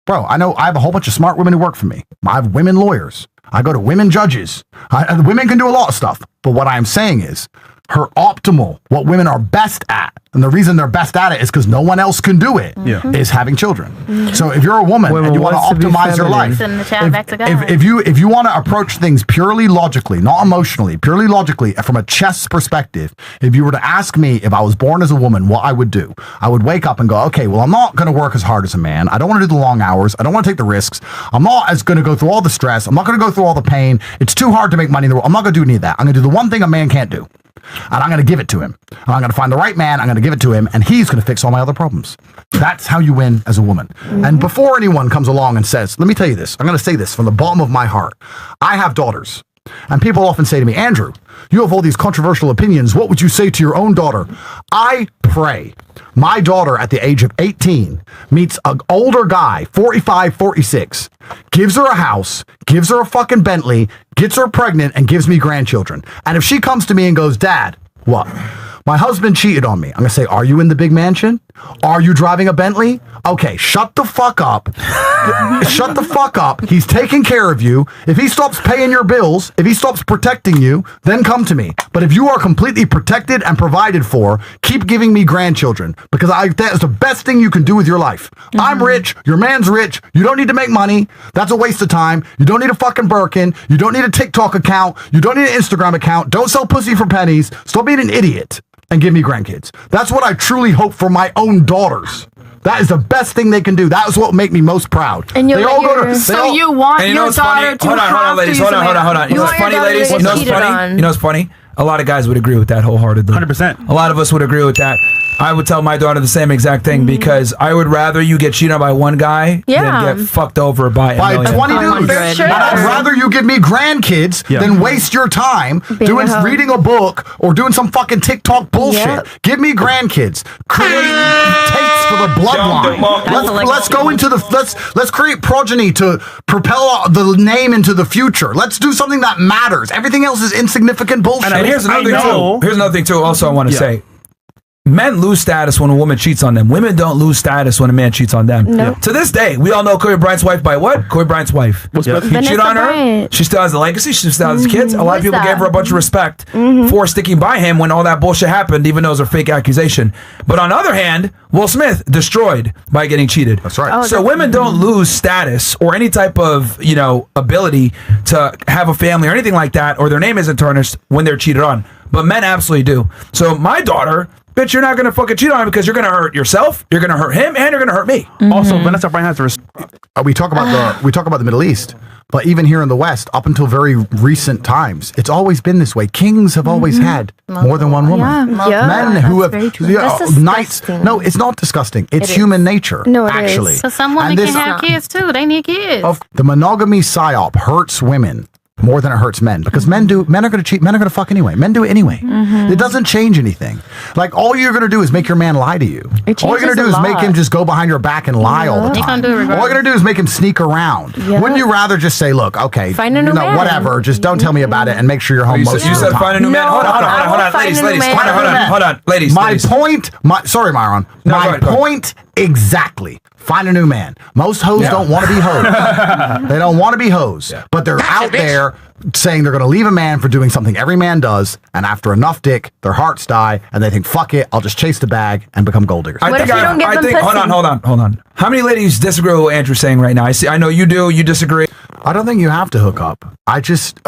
bro, I know I have a whole bunch of smart women who work for me. I have women lawyers. I go to women judges. Women can do a lot of stuff. But what I'm saying is, her optimal, what women are best at, and the reason they're best at it is because no one else can do it, is having children. So if you're a woman and you want to optimize your life, if you want to approach things purely logically, not emotionally, purely logically, from a chess perspective, if you were to ask me if I was born as a woman, what I would do, I would wake up and go, okay, well, I'm not going to work as hard as a man. I don't want to do the long hours. I don't want to take the risks. I'm not as going to go through all the stress. I'm not going to go through all the pain. It's too hard to make money in the world. I'm not going to do any of that. I'm going to do the one thing a man can't do. And I'm going to give it to him. And I'm going to find the right man. I'm going to give it to him. And he's going to fix all my other problems. That's how you win as a woman. And before anyone comes along and says, let me tell you this. I'm going to say this from the bottom of my heart. I have daughters. And people often say to me, Andrew, you have all these controversial opinions. What would you say to your own daughter? I pray my daughter at the age of 18 meets an older guy, 45, 46, gives her a house, gives her a fucking Bentley, gets her pregnant, and gives me grandchildren. And if she comes to me and goes, Dad, what? My husband cheated on me. I'm going to say, are you in the big mansion? Are you driving a Bentley? Okay, shut the fuck up. Shut the fuck up. He's taking care of you. If he stops paying your bills, if he stops protecting you, then come to me. But if you are completely protected and provided for, keep giving me grandchildren, because that is the best thing you can do with your life. I'm rich. Your man's rich. You don't need to make money. That's a waste of time. You don't need a fucking Birkin. You don't need a TikTok account. You don't need an Instagram account. Don't sell pussy for pennies. Stop being an idiot and give me grandkids. That's what I truly hope for my own daughters. That is the best thing they can do. That is what will make me most proud. And you want your daughter to hold on, ladies. Hold on. You know what's funny, ladies? You know what's funny? You know what's funny? A lot of guys would agree with that wholeheartedly. 100%. A lot of us would agree with that. I would tell my daughter the same exact thing, because I would rather you get cheated on by one guy than get fucked over by a million. 20 dudes. Sure. I'd rather you give me grandkids than waste your time reading a book or doing some fucking TikTok bullshit. Give me grandkids. Create Tates for the bloodline. Let's go into let's create progeny to propel the name into the future. Let's do something that matters. Everything else is insignificant bullshit. And here's another thing too. Also, I want to say, men lose status when a woman cheats on them. Women don't lose status when a man cheats on them. No. To this day, we all know Kobe Bryant's wife by what? Kobe Bryant's wife. He cheated on her. Bryant. She still has a legacy. She still has kids. A lot of people gave her a bunch of respect for sticking by him when all that bullshit happened, even though it was a fake accusation. But on the other hand, Will Smith destroyed by getting cheated. That's right. So women don't lose status or any type of, ability to have a family or anything like that, or their name isn't tarnished when they're cheated on. But men absolutely do. So my daughter, bitch, you're not going to fucking cheat on him because you're going to hurt yourself, you're going to hurt him, and you're going to hurt me. Also, Vanessa Bryant has We talk about the Middle East, but even here in the West, up until very recent times, it's always been this way. Kings have always had more than one woman. Men who have knights. No, it's not disgusting. It's human nature. No, it actually. is. So some women can have kids too. They need kids. The monogamy psyop hurts women more than it hurts men, because men are going to cheat, men are going to fuck anyway. Men do it anyway. It doesn't change anything. Like, all you're going to do is make your man lie to you. All you're going to do is make him just go behind your back and lie all the time. All you're going to do is make him sneak around. Wouldn't you rather just say, look, okay, find a new man. Whatever, just don't tell me about it and make sure you're home most of the time. You said find a new man. Hold on, ladies. Sorry, Myron. My point exactly. Find a new man. Most hoes don't want to be hoes. They don't want to be hoes. But they're out there saying they're going to leave a man for doing something every man does, and after enough dick, their hearts die, and they think, fuck it, I'll just chase the bag and become gold diggers. What if you don't give them pussy? Hold on. How many ladies disagree with what Andrew's saying right now? I know you do. You disagree. I don't think you have to hook up.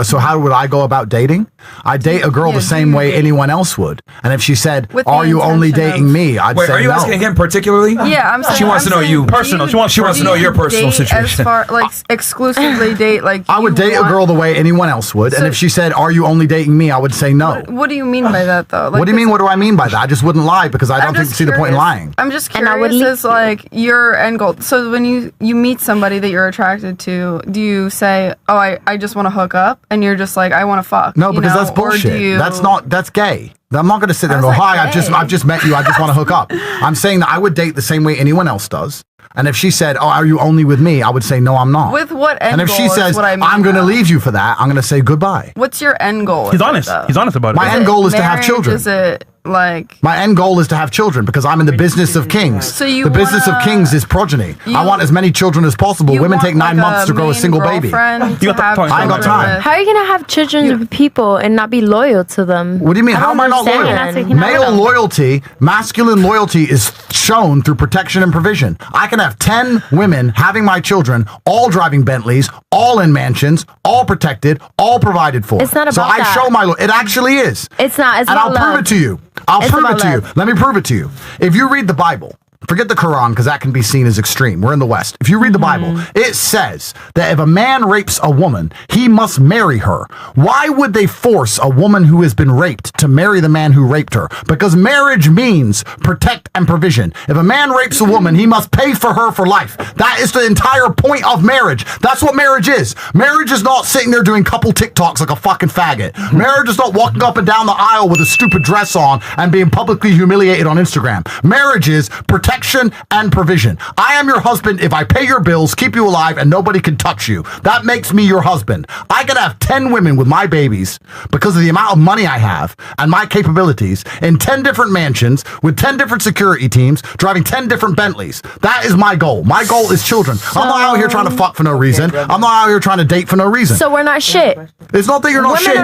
So how would I go about dating? I date a girl the same way anyone else would. And if she said, are you only dating me? I'd say no. Are you asking again particularly? Yeah, I'm saying. She wants to know you personal. She wants to know your personal situation. As far, exclusively date, I would date a girl the way anyone else would. And if she said, are you only dating me? I would say no. What do you mean by that, though? What do you mean? What do I mean by that? I just wouldn't lie because I don't see the point in lying. I'm just curious as your end goal. So when you meet somebody that you're attracted to, do you say, oh, I just want to hook up, and you're just like, I want to fuck? No, because that's bullshit. That's gay. I'm not going to sit there and go, hi, I've just met you, I just want to hook up. I'm saying that I would date the same way anyone else does. And if she said, oh, are you only with me? I would say, no, I'm not. With what end goal? And if she says, I'm going to leave you for that, I'm going to say goodbye. What's your end goal? He's honest. He's honest about it. My end goal is to have children. Is it my end goal is to have children because I'm in the business of kings. So the business of kings is progeny. I want as many children as possible. Women take 9 months to grow a single baby. I ain't got time. How are you going to have children with people and not be loyal to them? What do you mean? How am I not loyal? Male loyalty, masculine loyalty is shown through protection and provision. I can have 10 women having my children, all driving Bentleys, all in mansions, all protected, all provided for. It's not about that. So I show my loyalty. It actually is. It's not. It's and about I'll prove it to you. I'll prove it to you. Let me prove it to you. If you read the Bible, forget the Quran because that can be seen as extreme. We're in the West. If you read the Bible, it says that if a man rapes a woman, he must marry her. Why would they force a woman who has been raped to marry the man who raped her? Because marriage means protect and provision. If a man rapes a woman, he must pay for her for life. That is the entire point of marriage. That's what marriage is. Marriage is not sitting there doing couple TikToks like a fucking faggot. Marriage is not walking up and down the aisle with a stupid dress on and being publicly humiliated on Instagram. Marriage is protection and provision. I am your husband if I pay your bills, keep you alive, and nobody can touch you. That makes me your husband. I could have 10 women with my babies because of the amount of money I have and my capabilities in 10 different mansions with 10 different security teams driving 10 different Bentleys. That is my goal. My goal is children. I'm not out here trying to fuck for no reason. I'm not out here trying to date for no reason. So we're not shit. It's not that you're not shit.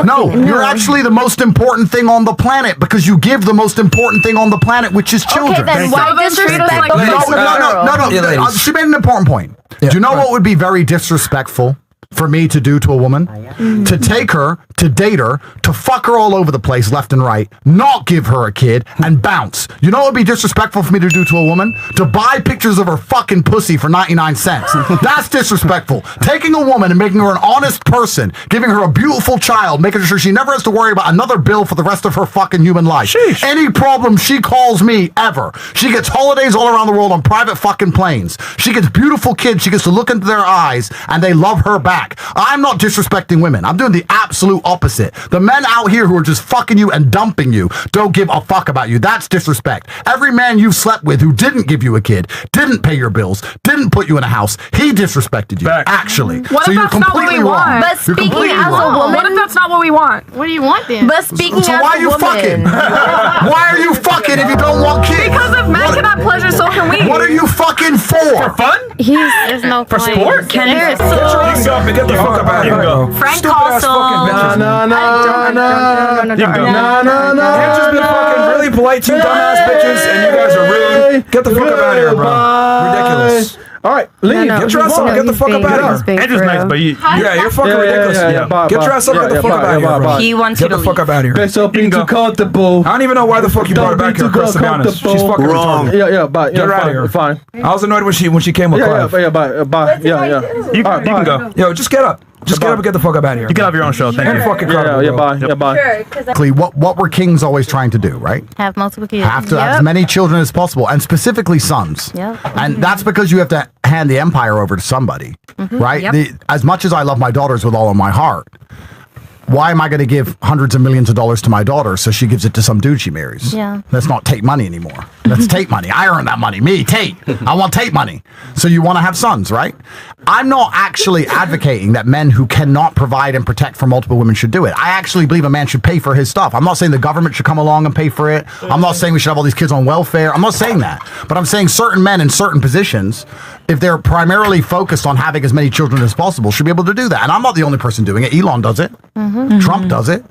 No, you're actually the most important thing on the planet because you give the most important thing on the planet, which is children. Okay, then why disrespect No. She made an important point. Do you know what would be very disrespectful for me to do to a woman? To take her, to date her, to fuck her all over the place left and right, not give her a kid, and bounce. You know what would be disrespectful for me to do to a woman? To buy pictures of her fucking pussy for 99 cents. That's disrespectful. Taking a woman and making her an honest person, giving her a beautiful child, making sure she never has to worry about another bill for the rest of her fucking human life. Sheesh. Any problem, she calls me ever. She gets holidays all around the world on private fucking planes. She gets beautiful kids. She gets to look into their eyes and they love her back. back. I'm not disrespecting women. I'm doing the absolute opposite. The men out here who are just fucking you and dumping you don't give a fuck about you. That's disrespect. Every man you've slept with who didn't give you a kid, didn't pay your bills, didn't put you in a house, he disrespected you. Actually. What if that's not what we want? But speaking as a woman, what if that's not what we want? What do you want then? but speaking So as why a are you woman, fucking? Why are you fucking if you don't want kids? Because if men can have pleasure, so can we. What are you fucking for? For fun? There's no For point. sport? There's You can go and get the fuck up out of here. Frank Stupid ass also. fucking bitches. You can go. Can't just be fucking really polite to dumbass bitches, and you guys are rude. Get the fuck up out of here, bro. Ridiculous. All right, leave. Get your ass up and get the fuck up out of here. Andrew's nice, but you. Yeah, you're fucking ridiculous. Get your ass up and get the fuck up out of here, bro. He wants you Get to the fuck up out of here. Best up into comfortable. I don't even know why the fuck you brought her back here, Chris, to be honest. She's fucking retarded. Yeah, but Get her out of here. Fine. I was annoyed when she came with Clive. Bye. Yeah. You can go. Yo, just get up. Just get up and get the fuck up out of here. You can have your own show. Thank You're you. fucking incredible, bro. Bye. What were kings always trying to do, right? Have multiple kids. Have to have as many children as possible, and specifically sons. Yep. And that's because you have to hand the empire over to somebody, right? As much as I love my daughters with all of my heart, why am I going to give hundreds of millions of dollars to my daughter so she gives it to some dude she marries? Yeah. That's not Tate money anymore. That's Tate money. I earn that money. Me, Tate. I want Tate money. So you want to have sons, right? I'm not actually advocating that men who cannot provide and protect for multiple women should do it. I actually believe a man should pay for his stuff. I'm not saying the government should come along and pay for it. I'm not saying we should have all these kids on welfare. I'm not saying that. But I'm saying certain men in certain positions, if they're primarily focused on having as many children as possible, should be able to do that. And I'm not the only person doing it. Elon does it. Trump does it.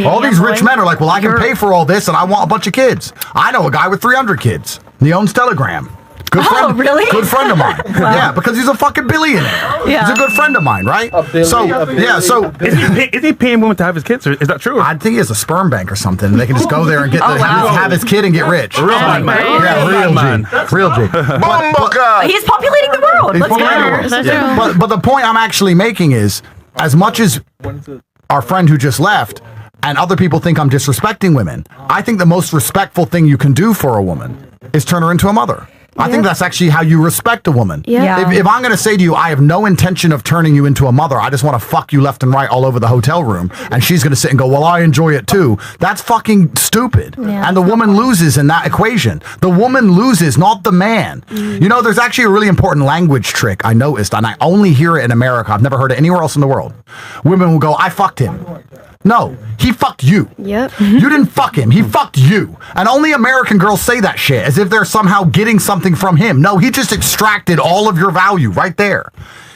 All these rich men are like, well, I can pay for all this and I want a bunch of kids. I know a guy with 300 kids. He owns Telegram. Good friend, really? Good friend of mine. Yeah, because he's a fucking billionaire. Yeah. He's a good friend of mine, right? So Is he paying women to have his kids? Or is that true? I think he has a sperm bank or something. They can just go there and get have his kid and get rich. Real man. Yeah, real G. Real G. He's populating the world. He's Let's populating the go. world. That's Yeah. true. But the point I'm actually making is, as much as our friend who just left and other people think I'm disrespecting women, I think the most respectful thing you can do for a woman is turn her into a mother. I think that's actually how you respect a woman. Yeah. If I'm going to say to you, I have no intention of turning you into a mother, I just want to fuck you left and right all over the hotel room, and she's going to sit and go, well, I enjoy it too. That's fucking stupid. Yeah. And the woman loses in that equation. The woman loses, not the man. You know, there's actually a really important language trick I noticed, and I only hear it in America. I've never heard it anywhere else in the world. Women will go, I fucked him. No, he fucked you. Yep. You didn't fuck him. He fucked you. And only American girls say that shit as if they're somehow getting something from him. No, he just extracted all of your value right there.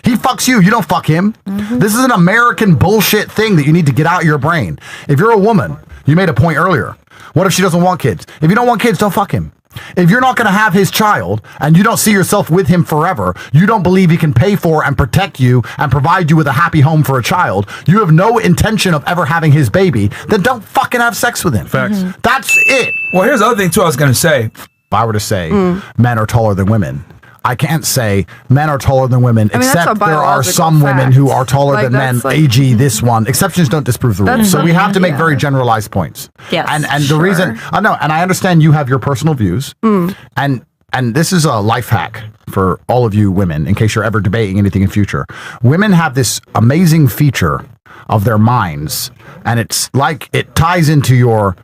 He fucks you. You don't fuck him. This is an American bullshit thing that you need to get out of your brain. If you're a woman, you made a point earlier. What if she doesn't want kids? If you don't want kids, don't fuck him. If you're not going to have his child and you don't see yourself with him forever, you don't believe he can pay for and protect you and provide you with a happy home for a child, you have no intention of ever having his baby, then don't fucking have sex with him. Facts. That's it. Well, here's the other thing, too, I was going to say. If I were to say men are taller than women, I can't say men are taller than women, that's except a there are biological some women fact. who are taller Like, than men. that's like- AG, this one. Exceptions don't disprove the rule. That's So we have to make yeah. very generalized points. Yes. And the reason I know, and I understand you have your personal views, and this is a life hack for all of you women, in case you're ever debating anything in future. Women have this amazing feature of their minds, and it's like it ties into your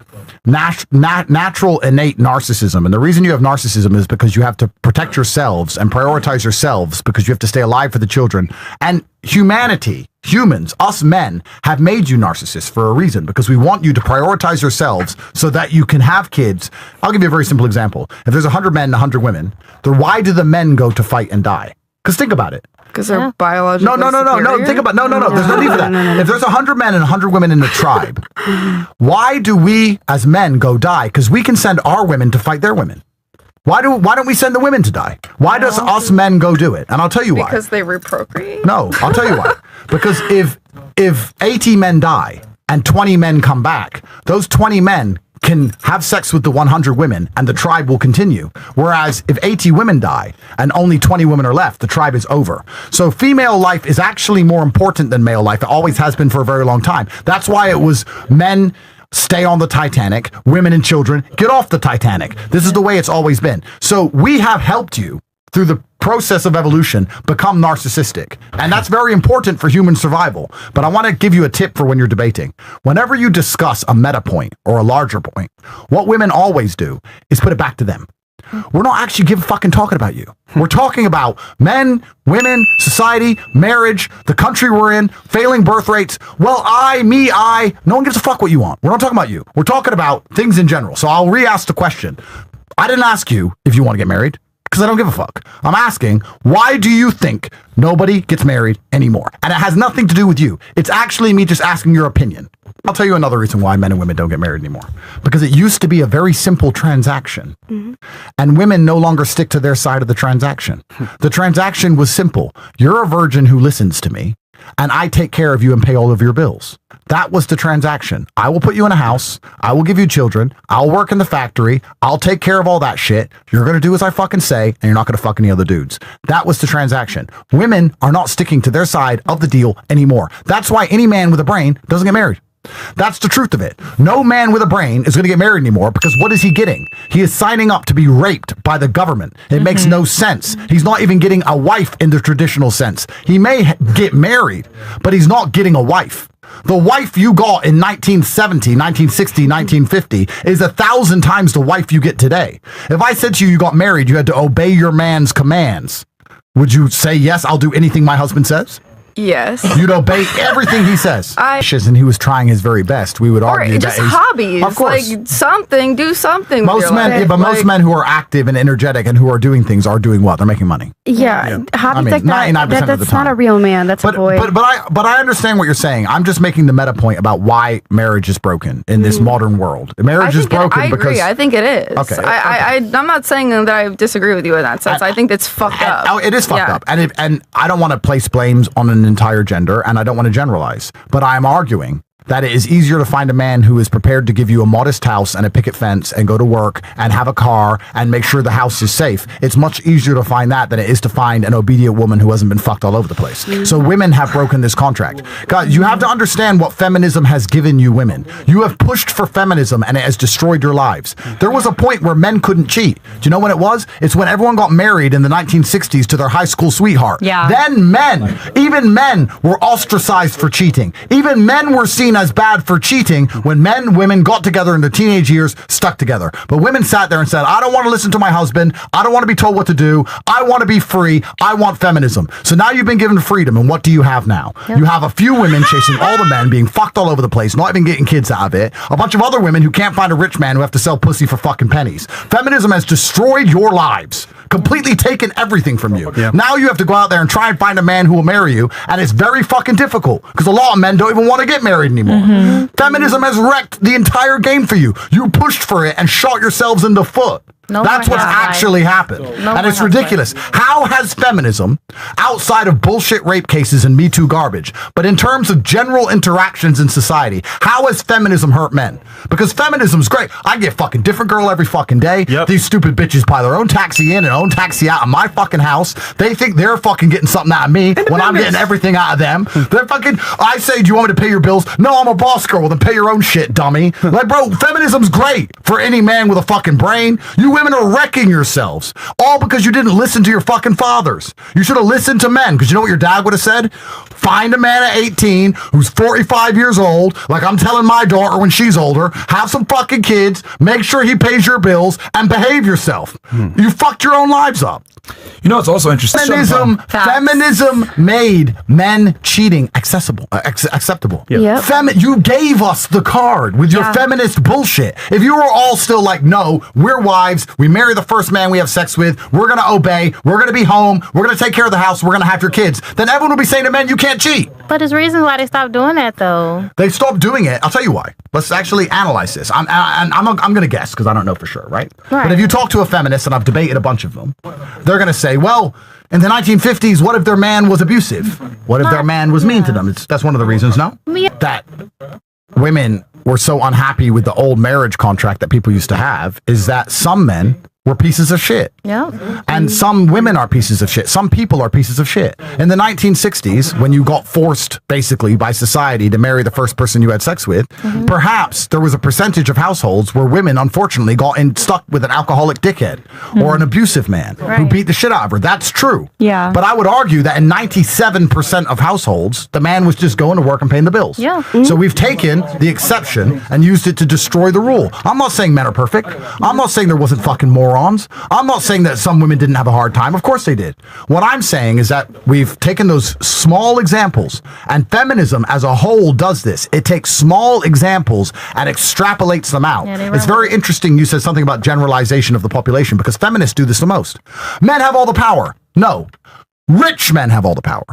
natural innate narcissism. And the reason you have narcissism is because you have to protect yourselves and prioritize yourselves because you have to stay alive for the children. And humanity, humans, us men, have made you narcissists for a reason, because we want you to prioritize yourselves so that you can have kids. I'll give you a very simple example. If there's 100 men and 100 women, then why do the men go to fight and die? Because think about it. Because they're biologically No. Think about no. There's no need for that. If there's 100 men and 100 women in the tribe, why do we as men go die? Because we can send our women to fight their women. Why don't we send the women to die? Why does us men go do it? And I'll tell you why. Because they reprocreate? No, I'll tell you why. Because if 80 men die and 20 men come back, those 20 men can have sex with the 100 women and the tribe will continue. Whereas if 80 women die and only 20 women are left, the tribe is over. So female life is actually more important than male life. It always has been for a very long time. That's why it was men stay on the Titanic, women and children get off the Titanic. This is the way it's always been. So we have helped you through the process of evolution, become narcissistic. And that's very important for human survival. But I want to give you a tip for when you're debating. Whenever you discuss a meta point or a larger point, what women always do is put it back to them. We're not actually fucking talking about you. We're talking about men, women, society, marriage, the country we're in, failing birth rates. Well, I. No one gives a fuck what you want. We're not talking about you. We're talking about things in general. So I'll re-ask the question. I didn't ask you if you want to get married, because I don't give a fuck. I'm asking, why do you think nobody gets married anymore? And it has nothing to do with you. It's actually me just asking your opinion. I'll tell you another reason why men and women don't get married anymore. Because it used to be a very simple transaction. And women no longer stick to their side of the transaction. The transaction was simple. You're a virgin who listens to me, and I take care of you and pay all of your bills. That was the transaction. I will put you in a house. I will give you children. I'll work in the factory. I'll take care of all that shit. You're going to do as I fucking say, and you're not going to fuck any other dudes. That was the transaction. Women are not sticking to their side of the deal anymore. That's why any man with a brain doesn't get married. That's the truth of it. No man with a brain is going to get married anymore, because what is he getting? He is signing up to be raped by the government. It makes no sense. He's not even getting a wife in the traditional sense. He may get married, but he's not getting a wife. The wife you got in 1970, 1960, 1950 is 1,000 times the wife you get today. If I said to you, you got married, you had to obey your man's commands, would you say, yes, I'll do anything my husband says? Yes. You'd obey everything he says. And he was trying his very best. We would argue or that just hobbies. Of course. Like something, do something. Most men, but most men who are active and energetic and who are doing things are doing what? They're making money. Yeah, hobbies like 99% that. of the That's not time. a real man. That's a boy. But I understand what you're saying. I'm just making the meta point about why marriage is broken in this modern world. Marriage is broken I because agree. I think it is. Okay. I'm not saying that I disagree with you in that sense. I think it's fucked up. Oh, it is fucked up. And I don't want to place blames on an entire gender, and I don't want to generalize. But I'm arguing that it is easier to find a man who is prepared to give you a modest house and a picket fence and go to work and have a car and make sure the house is safe. It's much easier to find that than it is to find an obedient woman who hasn't been fucked all over the place. So women have broken this contract. Guys, you have to understand what feminism has given you women. You have pushed for feminism and it has destroyed your lives. There was a point where men couldn't cheat. Do you know when it was? It's when everyone got married in the 1960s to their high school sweetheart. Yeah. Then even men were ostracized for cheating. Even men were seen as bad for cheating when men and women got together in their teenage years, stuck together. But women sat there and said, I don't want to listen to my husband. I don't want to be told what to do. I want to be free. I want feminism. So now you've been given freedom, and what do you have now? You have a few women chasing all the men, being fucked all over the place, not even getting kids out of it. A bunch of other women who can't find a rich man who have to sell pussy for fucking pennies. Feminism has destroyed your lives. Completely taken everything from you. Yeah. Now you have to go out there and try and find a man who will marry you, and it's very fucking difficult because a lot of men don't even want to get married anymore. Feminism has wrecked the entire game for you. You pushed for it and shot yourselves in the foot. That's what's actually happened. And it's ridiculous. How has feminism, outside of bullshit rape cases and Me Too garbage, but in terms of general interactions in society, how has feminism hurt men? Because feminism's great. I get fucking different girl every fucking day. Yep. These stupid bitches buy their own taxi in and own taxi out of my fucking house. They think they're fucking getting something out of me when I'm getting everything out of them. They're fucking, I say, do you want me to pay your bills? No, I'm a boss girl. Well, then pay your own shit, dummy. Like, bro, feminism's great for any man with a fucking brain. You women are wrecking yourselves, all because you didn't listen to your fucking fathers. You should have listened to men, because you know what your dad would have said? Find a man at 18 who's 45 years old, like I'm telling my daughter when she's older, have some fucking kids, make sure he pays your bills, and behave yourself. You fucked your own lives up. You know, it's also interesting. Feminism made men cheating acceptable. Yep. You gave us the card with your feminist bullshit. If you were all still like, no, we're wives, we marry the first man we have sex with, we're going to obey, we're going to be home, we're going to take care of the house, we're going to have your kids, then everyone will be saying to men, you can't cheat. But there's reasons why they stopped doing that, though. They stopped doing it. I'll tell you why. Let's actually analyze this. I'm going to guess because I don't know for sure, right? But if you talk to a feminist, and I've debated a bunch of them, they're going to say, well, in the 1950s, what if their man was abusive? What if their man was mean to them? That's one of the reasons, no? That women were so unhappy with the old marriage contract that people used to have is that some men were pieces of shit. Yep. And some women are pieces of shit. Some people are pieces of shit. In the 1960s, when you got forced, basically, by society to marry the first person you had sex with, perhaps there was a percentage of households where women, unfortunately, got stuck with an alcoholic dickhead or an abusive man who beat the shit out of her. That's true. Yeah. But I would argue that in 97% of households, the man was just going to work and paying the bills. Yeah. So we've taken the exception and used it to destroy the rule. I'm not saying men are perfect. I'm not saying there wasn't fucking morons. I'm not saying that some women didn't have a hard time. Of course they did. What I'm saying is that we've taken those small examples, and feminism as a whole does this. It takes small examples and extrapolates them out. Yeah, it's very interesting you said something about generalization of the population, because feminists do this the most. Men have all the power. No. Rich men have all the power.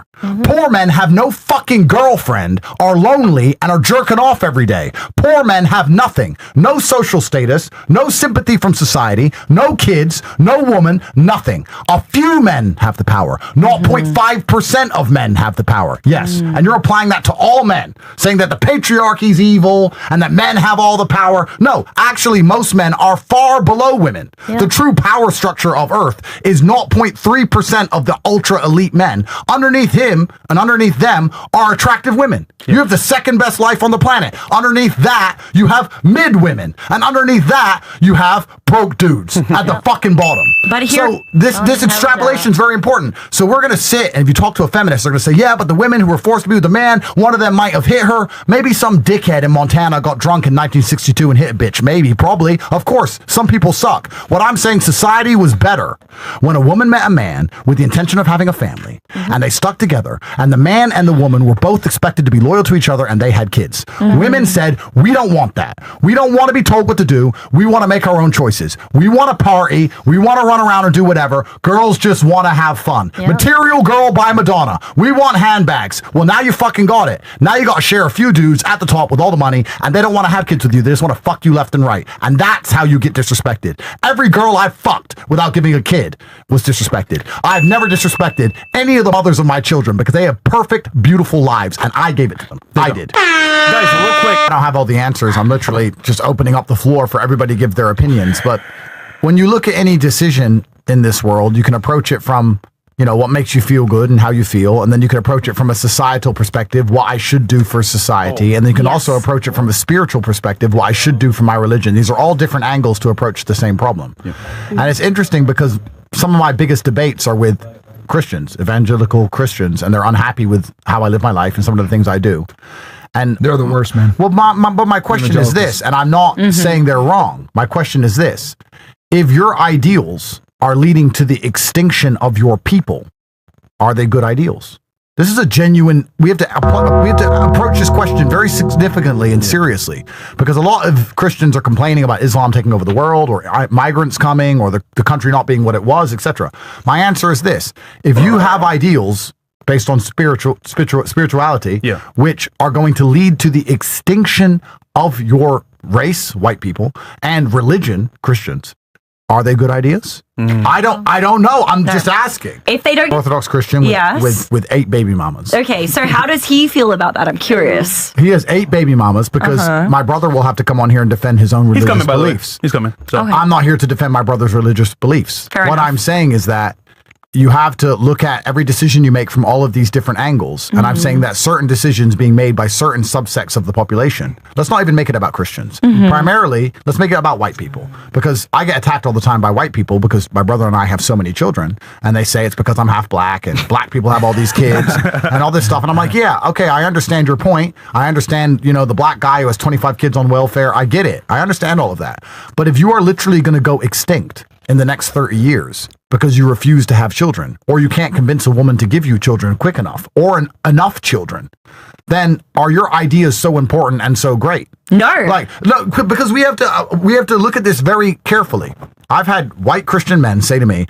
Poor men have no fucking girlfriend, are lonely, and are jerking off every day. Poor men have nothing. No social status, no sympathy from society, no kids, no woman, nothing. A few men have the power. 0.5% of men have the power. Yes. And you're applying that to all men, saying that the patriarchy's evil and that men have all the power. No, actually, most men are far below women. Yeah. The true power structure of Earth is 0.3% of the ultra elite men. Underneath him and underneath them are attractive women. You have the second best life on the planet. Underneath that, you have mid women. And underneath that, you have broke dudes at the fucking bottom. But here- so this extrapolation is very important. So we're going to sit, and if you talk to a feminist, they're going to say, yeah, but the women who were forced to be with the man, one of them might have hit her. Maybe some dickhead in Montana got drunk in 1962 and hit a bitch. Maybe, probably. Of course, some people suck. What I'm saying, society was better when a woman met a man with the intention of having a family, and they stuck together, and the man and the woman were both expected to be loyal to each other, and they had kids. Women said, we don't want that. We don't want to be told what to do. We want to make our own choices. We want to party. We want to run around and do whatever. Girls just want to have fun. Yep. Material Girl by Madonna. We want handbags. Well, now you fucking got it. Now you got to share a few dudes at the top with all the money, and they don't want to have kids with you. They just want to fuck you left and right. And that's how you get disrespected. Every girl I fucked without giving a kid was disrespected. I've never disrespected any of the mothers of my children because they have perfect, beautiful lives, and I gave it to them. I did. Guys, real quick. I don't have all the answers. I'm literally just opening up the floor for everybody to give their opinions. But when you look at any decision in this world, you can approach it from, you know, what makes you feel good and how you feel. And then you can approach it from a societal perspective, what I should do for society. And then you can also approach it from a spiritual perspective, what I should do for my religion. These are all different angles to approach the same problem. Yeah. And it's interesting because some of my biggest debates are with Christians, evangelical Christians, and they're unhappy with how I live my life and some of the things I do. And They're the worst, man. well, but my question is this, and I'm not saying they're wrong. My question is this: if your ideals are leading to the extinction of your people, are they good ideals? This is a genuine. We have to approach this question very significantly and seriously, because a lot of Christians are complaining about Islam taking over the world, or migrants coming, or the country not being what it was, etc. My answer is this: if you have ideals based on spirituality, which are going to lead to the extinction of your race, white people, and religion, Christians, are they good ideas? I don't know. I'm just asking. If they don't, Orthodox Christian with 8 baby mamas. Okay, so how does he feel about that? I'm curious. He has 8 baby mamas because my brother will have to come on here and defend his own religious He's coming, beliefs. He's coming. So. Okay. I'm not here to defend my brother's religious beliefs. Fair What enough. I'm saying is that you have to look at every decision you make from all of these different angles. And I'm saying that certain decisions being made by certain subsects of the population. Let's not even make it about Christians. Primarily, let's make it about white people. Because I get attacked all the time by white people because my brother and I have so many children. And they say it's because I'm half black and black people have all these kids and all this stuff. And I'm like, yeah, okay, I understand your point. I understand, you know, the black guy who has 25 kids on welfare. I get it. I understand all of that. But if you are literally going to go extinct in the next 30 years because you refuse to have children, or you can't convince a woman to give you children quick enough, or enough children, then are your ideas so important and so great? No. No, because we have to look at this very carefully. I've had white Christian men say to me,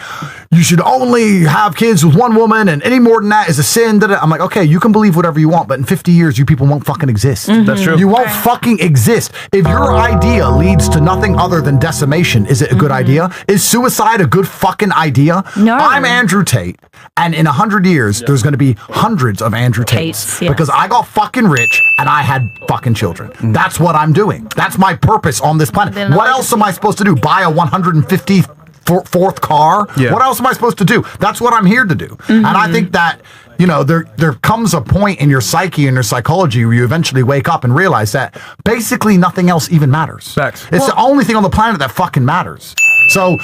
you should only have kids with one woman, and any more than that is a sin. I'm like, okay, you can believe whatever you want, but in 50 years, you people won't fucking exist. That's true. You won't fucking exist. If your idea leads to nothing other than decimation, is it a good idea? Is suicide a good fucking idea? No. I'm Andrew Tate, and in 100 years, there's going to be hundreds of Andrew Tates. Yes. Because I got fucking rich, and I had fucking children. That's what I'm doing. That's my purpose on this planet. Then What else am I supposed to do? Buy a $150,000 fourth car. What else am I supposed to do? That's what I'm here to do. And I think that, you know, there comes a point in your psyche and your psychology where you eventually wake up and realize that basically nothing else even matters. Facts. It's the only thing on the planet that fucking matters. So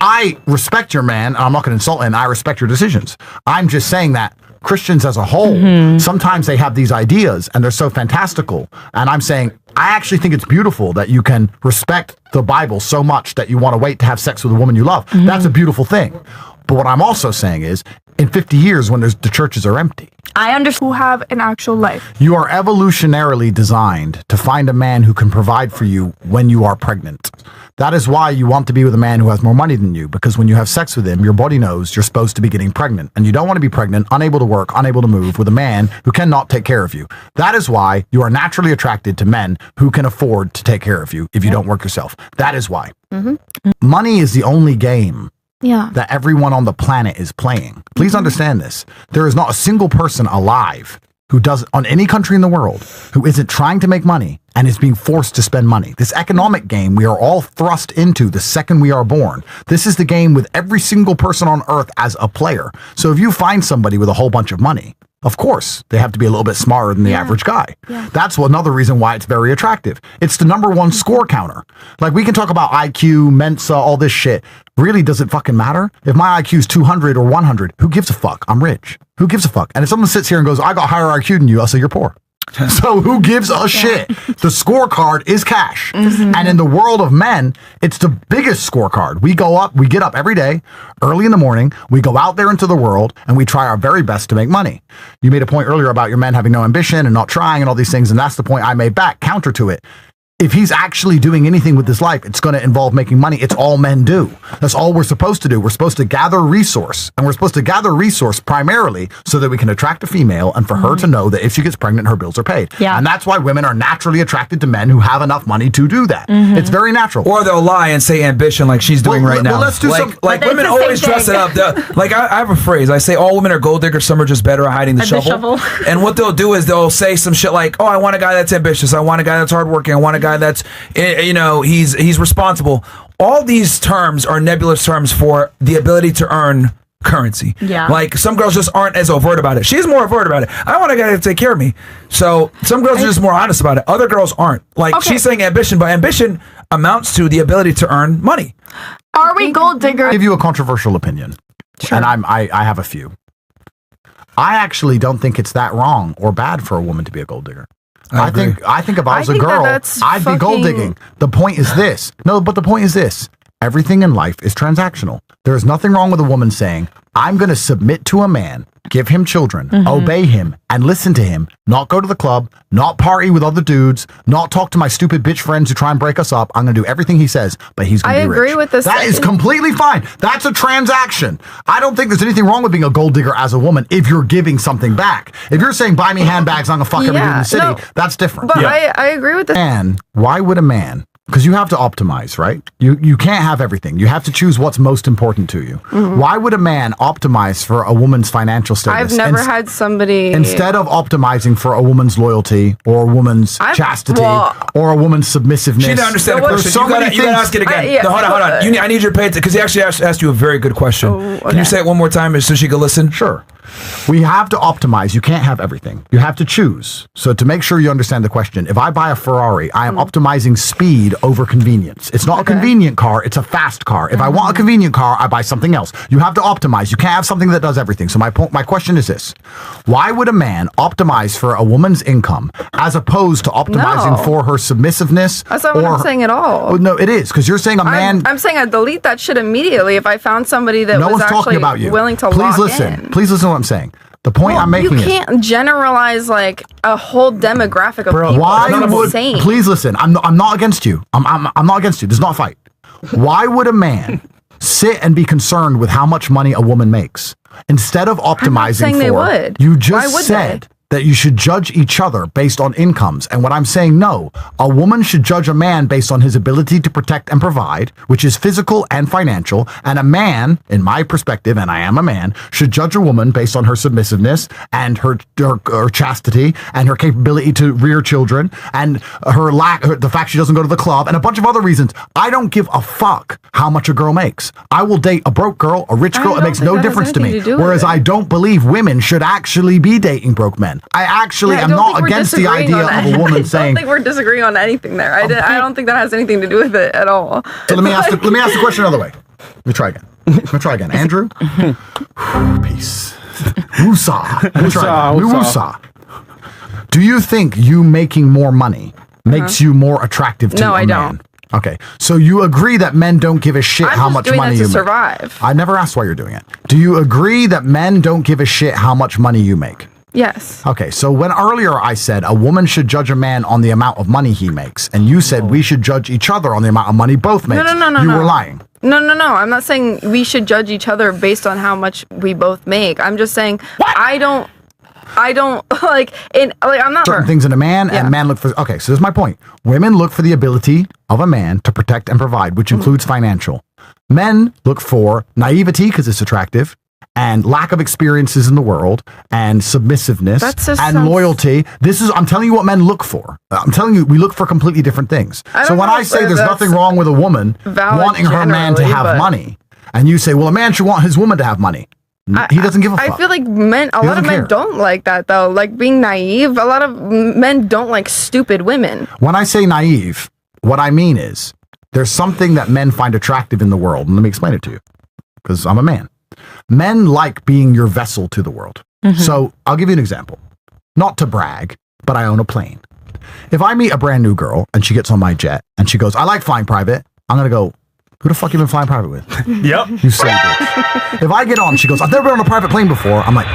I respect your man, and I'm not going to insult him. I respect your decisions. I'm just saying that Christians as a whole, sometimes they have these ideas and they're so fantastical. And I'm saying, I actually think it's beautiful that you can respect the Bible so much that you want to wait to have sex with a woman you love. That's a beautiful thing. But what I'm also saying is, in 50 years, when the churches are empty, I understand. Who have an actual life. you are evolutionarily designed to find a man who can provide for you when you are pregnant. That is why you want to be with a man who has more money than you, because when you have sex with him, your body knows you're supposed to be getting pregnant. And you don't want to be pregnant, unable to work, unable to move with a man who cannot take care of you. That is why you are naturally attracted to men who can afford to take care of you if you don't work yourself. That is why. Money is the only game that everyone on the planet is playing. Please understand this. There is not a single person alive who does on any country in the world who isn't trying to make money and is being forced to spend money. This economic game we are all thrust into the second we are born. This is the game with every single person on earth as a player. So if you find somebody with a whole bunch of money, of course, they have to be a little bit smarter than the average guy. That's another reason why it's very attractive. It's the number one score counter. Like, we can talk about IQ, Mensa, all this shit. Really, does it fucking matter? If my IQ is 200 or 100, who gives a fuck? I'm rich. Who gives a fuck? And if someone sits here and goes, I got higher IQ than you, I'll say you're poor. So who gives a shit? The scorecard is cash. And in the world of men, it's the biggest scorecard. We get up every day, early in the morning, we go out there into the world, and we try our very best to make money. You made a point earlier about your men having no ambition and not trying and all these things, and that's the point I made back, counter to it. If he's actually doing anything with his life, it's going to involve making money. It's all men do. That's all we're supposed to do. We're supposed to gather resource, and we're supposed to gather resource primarily so that we can attract a female and for her to know that if she gets pregnant, her bills are paid. And that's why women are naturally attracted to men who have enough money to do that. It's very natural. Or they'll lie and say ambition like she's doing right now. Well, let's do like women always dress it up. Like I have a phrase. I say all women are gold diggers. Some are just better at hiding the shovel. And what they'll do is they'll say some shit like, oh, I want a guy that's ambitious. I want a guy that's hardworking. I want a guy that's, you know, he's responsible. All these terms are nebulous terms for the ability to earn currency. Like, some girls just aren't as overt about it. She's more overt about it. I want a guy to take care of me. So some girls are just more honest about it. Other girls aren't. Like, she's saying ambition, but ambition amounts to the ability to earn money. Are we gold diggers? I'll give you a controversial opinion. And I have a few. I actually don't think it's that wrong or bad for a woman to be a gold digger. I think if I was a girl, I'd be gold digging. The point is this. No, but the point is this. Everything in life is transactional. There is nothing wrong with a woman saying, I'm going to submit to a man, give him children, obey him, and listen to him, not go to the club, not party with other dudes, not talk to my stupid bitch friends who try and break us up. I'm going to do everything he says, but he's going to be rich. I agree with this. That is completely fine. That's a transaction. I don't think there's anything wrong with being a gold digger as a woman if you're giving something back. If you're saying, buy me handbags, I'm going to fuck every dude in the city, that's different. But I agree with this. And why would a man... Because you have to optimize, right? You can't have everything. You have to choose what's most important to you. Why would a man optimize for a woman's financial status? I've never had somebody... Instead of optimizing for a woman's loyalty or a woman's chastity or a woman's submissiveness. She didn't understand the question. So you gotta ask it again. Hold on. I need your pay because he actually asked you a very good question. Can you say it one more time so she can listen? Sure. We have to optimize. You can't have everything. You have to choose. So to make sure you understand the question, if I buy a Ferrari, I am optimizing speed over convenience. It's not a convenient car, it's a fast car. If I want a convenient car, I buy something else. You have to optimize. You can't have something that does everything. So my question is this. Why would a man optimize for a woman's income as opposed to optimizing for her submissiveness? That's not what I'm saying at all. Oh, no, it is. Because you're saying a man... I'm saying I'd delete that shit immediately if I found somebody that was actually willing to lock in. Please listen to what I'm saying. The point I'm making is... You can't generalize like a whole demographic of people. Why would... Please listen. I'm not against you. I'm not against you. This is not a fight. Why would a man sit and be concerned with how much money a woman makes instead of optimizing I'm not saying for... they would. You just said... that you should judge each other based on incomes. And what I'm saying, no, a woman should judge a man based on his ability to protect and provide, which is physical and financial. And a man, in my perspective, and I am a man, should judge a woman based on her submissiveness and her chastity and her capability to rear children and the fact she doesn't go to the club and a bunch of other reasons. I don't give a fuck how much a girl makes. I will date a broke girl, a rich girl. It makes no difference to me. Whereas I don't believe women should actually be dating broke men. I actually am not against the idea of a woman saying. I don't think we're disagreeing on anything there. I don't think that has anything to do with it at all. So let me ask the question another way. Let me try again. Andrew? Peace. Woosah. Let me try again. Woosah. Do you think you making more money makes you more attractive to a man? No, I don't. Okay, so you agree that men don't give a shit how much money you make? Survive. I never asked why you're doing it. Do you agree that men don't give a shit how much money you make? Yes. Okay, so when earlier I said a woman should judge a man on the amount of money he makes, and you said we should judge each other on the amount of money both make, you were lying. No. I'm not saying we should judge each other based on how much we both make. I'm just saying I don't I'm not certain things in a man, and man look for. Okay, so this is my point. Women look for the ability of a man to protect and provide, which includes financial. Men look for naivety because it's attractive, and lack of experiences in the world, and submissiveness, and loyalty. I'm telling you what men look for. I'm telling you, we look for completely different things. So when I say there's nothing wrong with a woman wanting her man to have money, and you say, well, a man should want his woman to have money. He doesn't give a fuck. I feel like a lot of men don't like that, though. Like being naive, a lot of men don't like stupid women. When I say naive, what I mean is there's something that men find attractive in the world. And let me explain it to you, because I'm a man. Men like being your vessel to the world. So I'll give you an example. Not to brag, but I own a plane. If I meet a brand new girl and she gets on my jet and she goes, I like flying private, I'm going to go, who the fuck you been flying private with? Yep. You silly bitch. If I get on, she goes, I've never been on a private plane before. I'm like,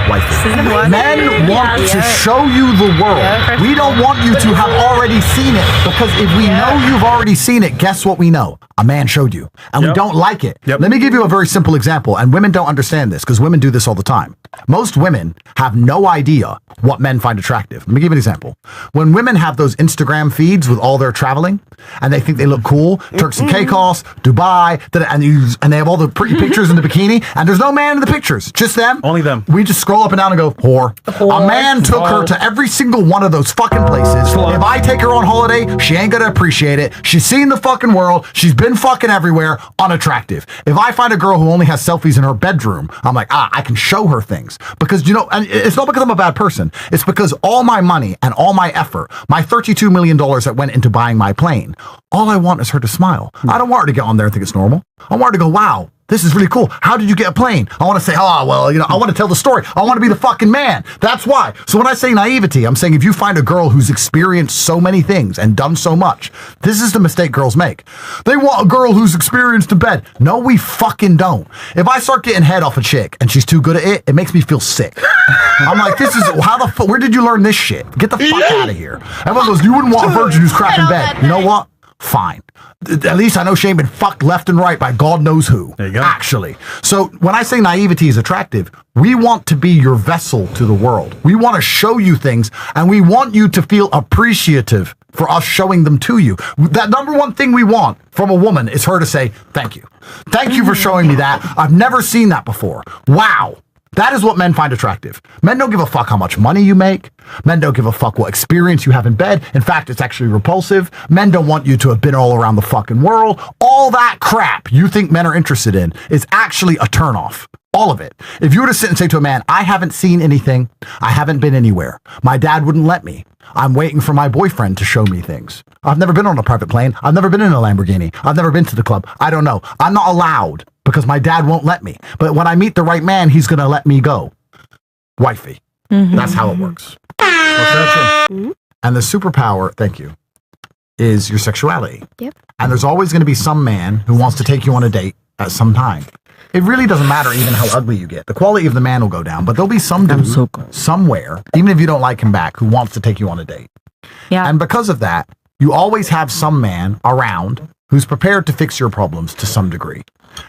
wifey. Men want to show you the world. We don't want you to have already seen it, because if we know you've already seen it, guess what we know? A man showed you, and we don't like it. Let me give you a very simple example, and women don't understand this because women do this all the time. Most women have no idea what men find attractive. Let me give you an example. When women have those Instagram feeds with all their traveling, and they think they look cool, Turks and Caicos, Dubai, and they have all the pretty pictures in the bikini, and there's no man in the pictures, just them. Only them. We just scroll up and down and go, whore. A man took her to every single one of those fucking places. If I take her on holiday, she ain't gonna appreciate it. She's seen the fucking world. She's been fucking everywhere. Unattractive. If I find a girl who only has selfies in her bedroom, I'm like, I can show her things. Because, and it's not because I'm a bad person. It's because all my money and all my effort, my $32 million that went into buying my plane, all I want is her to smile. I don't want her to get on there and think it's normal. I want her to go, wow, this is really cool. How did you get a plane? I want to say, I want to tell the story. I want to be the fucking man. That's why. So when I say naivety, I'm saying if you find a girl who's experienced so many things and done so much, this is the mistake girls make. They want a girl who's experienced in bed. No, we fucking don't. If I start getting head off a chick and she's too good at it, it makes me feel sick. I'm like, where did you learn this shit? Get the fuck out of here. Everyone goes, you wouldn't want a virgin who's crap in bed. You know what? Fine. At least I know she ain't been fucked left and right by God knows who. There you go. Actually. So when I say naivety is attractive, we want to be your vessel to the world. We want to show you things, and we want you to feel appreciative for us showing them to you. That number one thing we want from a woman is her to say, thank you. Thank you for showing me that. I've never seen that before. Wow. That is what men find attractive. Men don't give a fuck how much money you make. Men don't give a fuck what experience you have in bed. In fact, it's actually repulsive. Men don't want you to have been all around the fucking world. All that crap you think men are interested in is actually a turnoff. All of it. If you were to sit and say to a man, I haven't seen anything. I haven't been anywhere. My dad wouldn't let me. I'm waiting for my boyfriend to show me things. I've never been on a private plane. I've never been in a Lamborghini. I've never been to the club. I don't know. I'm not allowed because my dad won't let me. But when I meet the right man, he's going to let me go. Wifey. That's how it works. And the superpower, thank you, is your sexuality. Yep. And there's always going to be some man who wants to take you on a date at some time. It really doesn't matter even how ugly you get. The quality of the man will go down, but there'll be some dude somewhere, even if you don't like him back, who wants to take you on a date. Yeah. And because of that, you always have some man around who's prepared to fix your problems to some degree.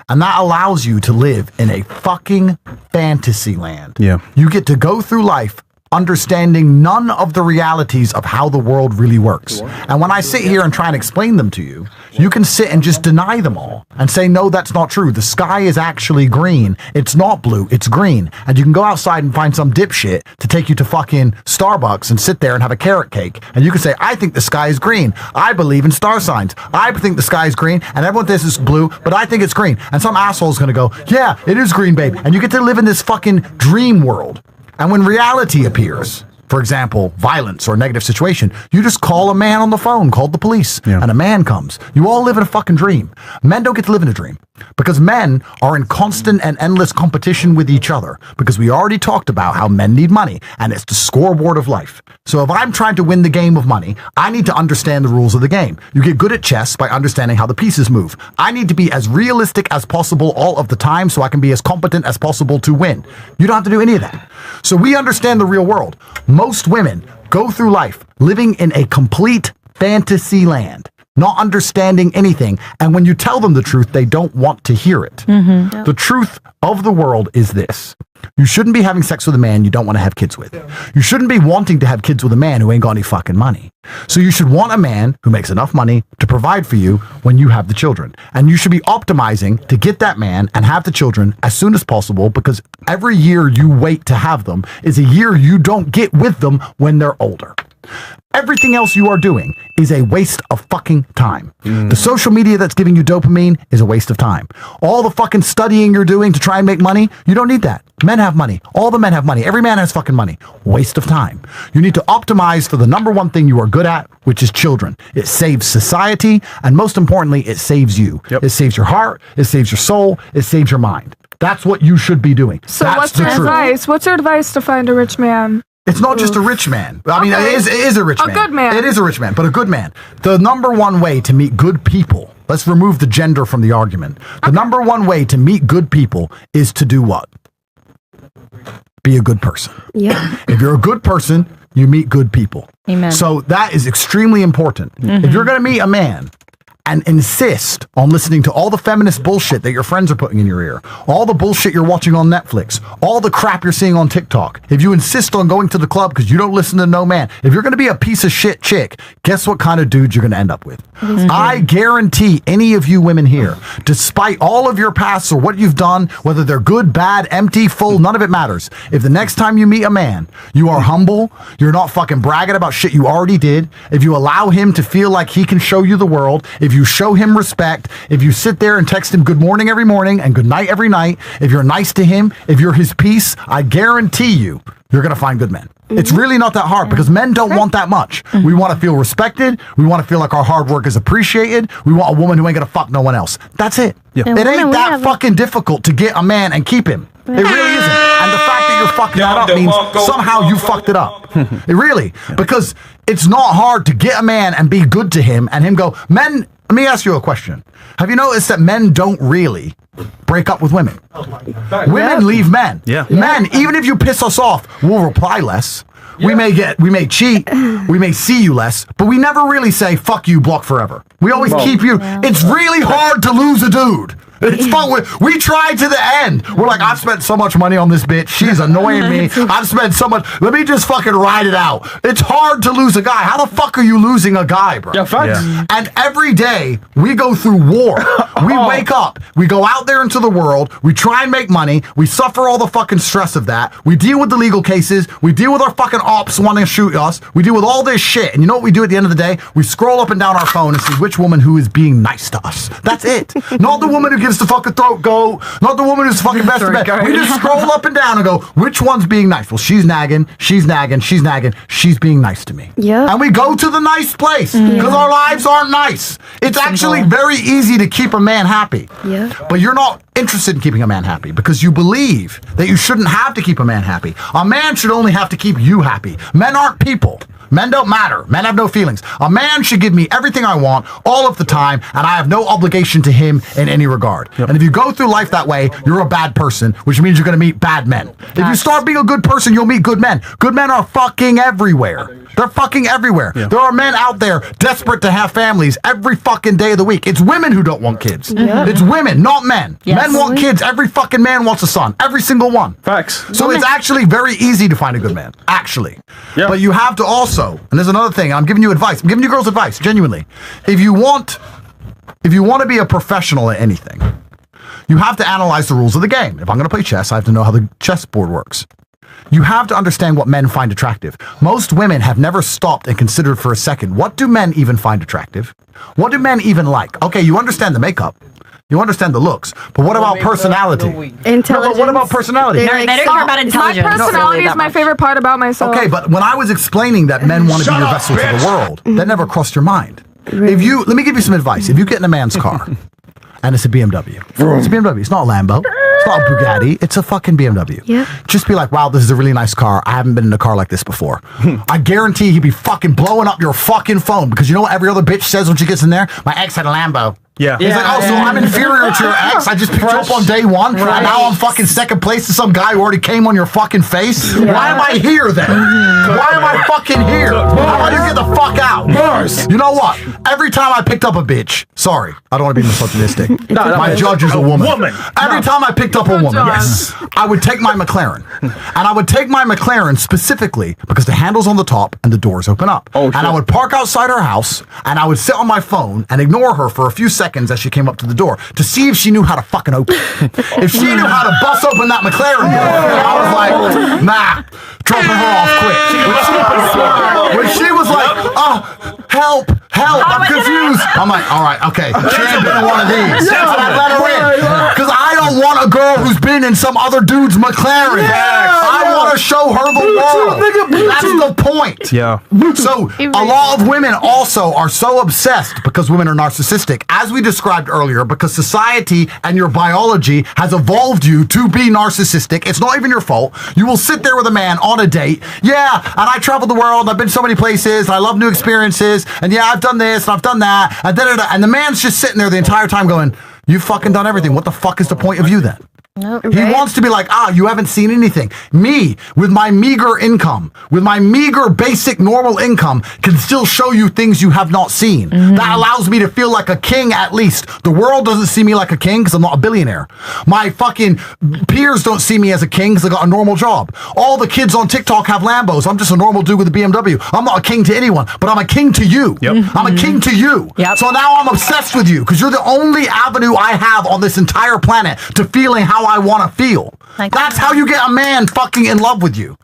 And that allows you to live in a fucking fantasy land. Yeah. You get to go through life understanding none of the realities of how the world really works. And when I sit here and try and explain them to you, you can sit and just deny them all and say, no, that's not true. The sky is actually green. It's not blue, it's green. And you can go outside and find some dipshit to take you to fucking Starbucks and sit there and have a carrot cake. And you can say, I think the sky is green. I believe in star signs. I think the sky is green. And everyone thinks it's blue, but I think it's green. And some asshole is going to go, yeah, it is green, babe. And you get to live in this fucking dream world. And when reality appears, for example, violence or a negative situation, you just call a man on the phone, call the police, and a man comes. You all live in a fucking dream. Men don't get to live in a dream because men are in constant and endless competition with each other because we already talked about how men need money and it's the scoreboard of life. So if I'm trying to win the game of money, I need to understand the rules of the game. You get good at chess by understanding how the pieces move. I need to be as realistic as possible all of the time so I can be as competent as possible to win. You don't have to do any of that. So we understand the real world. Most women go through life living in a complete fantasy land, not understanding anything. And when you tell them the truth, they don't want to hear it. The truth of the world is this. You shouldn't be having sex with a man you don't want to have kids with. You shouldn't be wanting to have kids with a man who ain't got any fucking money. So you should want a man who makes enough money to provide for you when you have the children. And you should be optimizing to get that man and have the children as soon as possible because every year you wait to have them is a year you don't get with them when they're older. Everything else you are doing is a waste of fucking time. The social media that's giving you dopamine is a waste of time. All the fucking studying you're doing to try and make money, you don't need that. Men have money. All the men have money. Every man has fucking money. Waste of time. You need to optimize for the number one thing you are good at, which is children. It saves society, and most importantly, it saves you. It saves your heart, it saves your soul, it saves your mind. That's what you should be doing. So That's what's the your truth. advice? What's your advice to find a rich man? It's not just a rich man. I mean, it is a rich man. A good man. It is a rich man, but a good man. The number one way to meet good people, let's remove the gender from the argument. The number one way to meet good people is to do what? Be a good person. Yeah. If you're a good person, you meet good people. Amen. So that is extremely important. If you're going to meet a man and insist on listening to all the feminist bullshit that your friends are putting in your ear, all the bullshit you're watching on Netflix, all the crap you're seeing on TikTok, if you insist on going to the club because you don't listen to no man, if you're going to be a piece of shit chick, guess what kind of dude you're going to end up with? I guarantee any of you women here, despite all of your pasts or what you've done, whether they're good, bad, empty, full, none of it matters. If the next time you meet a man, you are humble, you're not fucking bragging about shit you already did, if you allow him to feel like he can show you the world, if you show him respect, if you sit there and text him good morning every morning and good night every night, if you're nice to him, if you're his piece, I guarantee you're going to find good men. It's really not that hard because men don't want that much. We want to feel respected. We want to feel like our hard work is appreciated. We want a woman who ain't going to fuck no one else. That's it. It ain't that fucking difficult to get a man and keep him. It really isn't. And the fact that you're fucking that up means somehow you fucked it up. It really. Because it's not hard to get a man and be good to him and him go, men, let me ask you a question. Have you noticed that men don't really break up with women? Women leave men. Men, even if you piss us off, we'll reply less. We may cheat, we may see you less, but we never really say, fuck you, block forever. We always keep you. It's really hard to lose a dude. It's fun. We try to the end. We're like, I've spent so much money on this bitch. She's annoying me. I've spent so much. Let me just fucking ride it out. It's hard to lose a guy. How the fuck are you losing a guy, bro? And every day we go through war. We wake up. We go out there into the world. We try and make money. We suffer all the fucking stress of that. We deal with the legal cases. We deal with our fucking ops wanting to shoot us. We deal with all this shit. And you know what we do at the end of the day? We scroll up and down our phone and see which woman who is being nice to us. That's it. Not the woman who gives the fucking throat go. Not the woman who's fucking best of best. We just scroll up and down and go, which one's being nice? Well, she's nagging. She's nagging. She's nagging. She's being nice to me. Yeah. And we go to the nice place because our lives aren't nice. It's actually very easy to keep a man happy. Yeah. But you're not interested in keeping a man happy because you believe that you shouldn't have to keep a man happy. A man should only have to keep you happy. Men aren't people. Men don't matter. Men have no feelings. A man should give me everything I want all of the time, and I have no obligation to him in any regard. And if you go through life that way, you're a bad person, which means you're going to meet bad men. If you start being a good person, you'll meet good men. Good men are fucking everywhere. They're fucking everywhere. There are men out there desperate to have families every fucking day of the week. It's women who don't want kids. It's women, not men. Men want kids. Every fucking man wants a son. Every single one. Facts. So it's actually very easy to find a good man. Actually. But you have to also, and there's another thing, I'm giving you advice. I'm giving you girls advice, genuinely. If you want to be a professional at anything, you have to analyze the rules of the game. If I'm going to play chess, I have to know how the chessboard works. You have to understand what men find attractive. Most women have never stopped and considered for a second, what do men even find attractive? What do men even like? Okay, you understand the makeup. You understand the looks. But what about personality? Intelligence. No, but what about personality? They don't care about intelligence. My personality is my favorite part about myself. Okay, but when I was explaining that men want to be your vessel to the world, that never crossed your mind. Let me give you some advice. If you get in a man's car, and it's a BMW. It's a BMW. It's not a Lambo. It's not a Bugatti. It's a fucking BMW. Just be like, wow, this is a really nice car. I haven't been in a car like this before. I guarantee he'd be fucking blowing up your fucking phone because you know what every other bitch says when she gets in there? My ex had a Lambo. Yeah. He's like, oh, so I'm inferior to your ex? I just picked you up on day one, and now I'm fucking second place to some guy who already came on your fucking face? Why am I here then? Why am I fucking here? How about you get the fuck out? You know what? Every time I picked up a bitch, sorry, I don't want to be misogynistic. My judge is a woman. Every time I picked up a woman, I would take my McLaren. And I would take my McLaren specifically because the handle's on the top and the doors open up. And I would park outside her house, and I would sit on my phone and ignore her for a few seconds as she came up to the door to see if she knew how to fucking open it. If she knew how to bust open that McLaren door, I was like, nah, dropping her off quick. When she was like, help, I'm confused. I'm like, all right, okay, she ain't been in one of these. And I let her in. Because I don't want a girl who's been in some other dude's McLaren. I want to show her the world. That's the point. Yeah. So a lot of women also are so obsessed because women are narcissistic, as we described earlier, because society and your biology has evolved you to be narcissistic. It's not even your fault. You will sit there with a man on a date. Yeah, and I traveled the world. I've been so many places. I love new experiences. And yeah, I've done this and I've done that. And da-da-da. And the man's just sitting there the entire time going, you've fucking done everything. What the fuck is the point of you then? He wants to be like, you haven't seen anything. Me, with my meager income, with my meager basic normal income, can still show you things you have not seen. That allows me to feel like a king at least. The world doesn't see me like a king because I'm not a billionaire. My fucking peers don't see me as a king because I got a normal job. All the kids on TikTok have Lambos. I'm just a normal dude with a BMW. I'm not a king to anyone, but I'm a king to you. I'm a king to you. So now I'm obsessed with you because you're the only avenue I have on this entire planet to feeling how I want to feel. That's how you get a man fucking in love with you.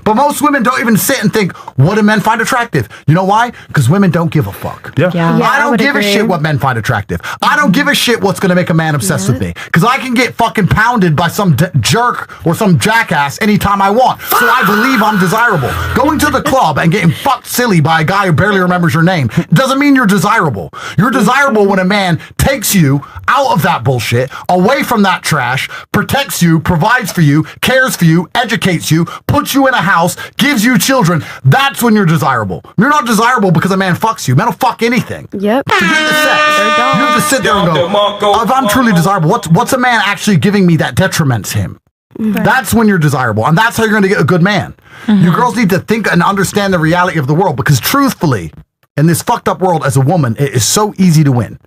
But most women don't even sit and think, what do men find attractive? You know why? Because women don't give a fuck. I don't give a shit what men find attractive. I don't give a shit what's going to make a man obsessed with me. Because I can get fucking pounded by some jerk or some jackass anytime I want. So I believe I'm desirable. Going to the club and getting fucked silly by a guy who barely remembers your name doesn't mean you're desirable. You're desirable when a man takes you out of that bullshit, away from that trash, protects you, provides for you, cares for you, educates you, puts you in a house, gives you children. That's when you're desirable. You're not desirable because a man fucks you. Men will fuck anything. Forget the sex. You have to sit there and go, if I'm truly desirable, what's a man actually giving me that detriments him? That's when you're desirable, and that's how you're going to get a good man. You girls need to think and understand the reality of the world, because truthfully, in this fucked up world, as a woman, it is so easy to win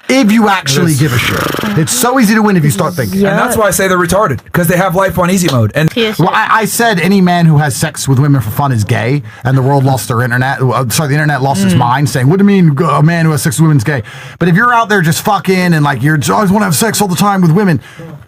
if you actually give a shit. It's so easy to win if you start thinking. And that's why I say they're retarded, because they have life on easy mode. And well, I said any man who has sex with women for fun is gay, and the world lost their internet. The internet lost its mind, saying, "What do you mean a man who has sex with women is gay?" But if you're out there just fucking and like you always want to have sex all the time with women,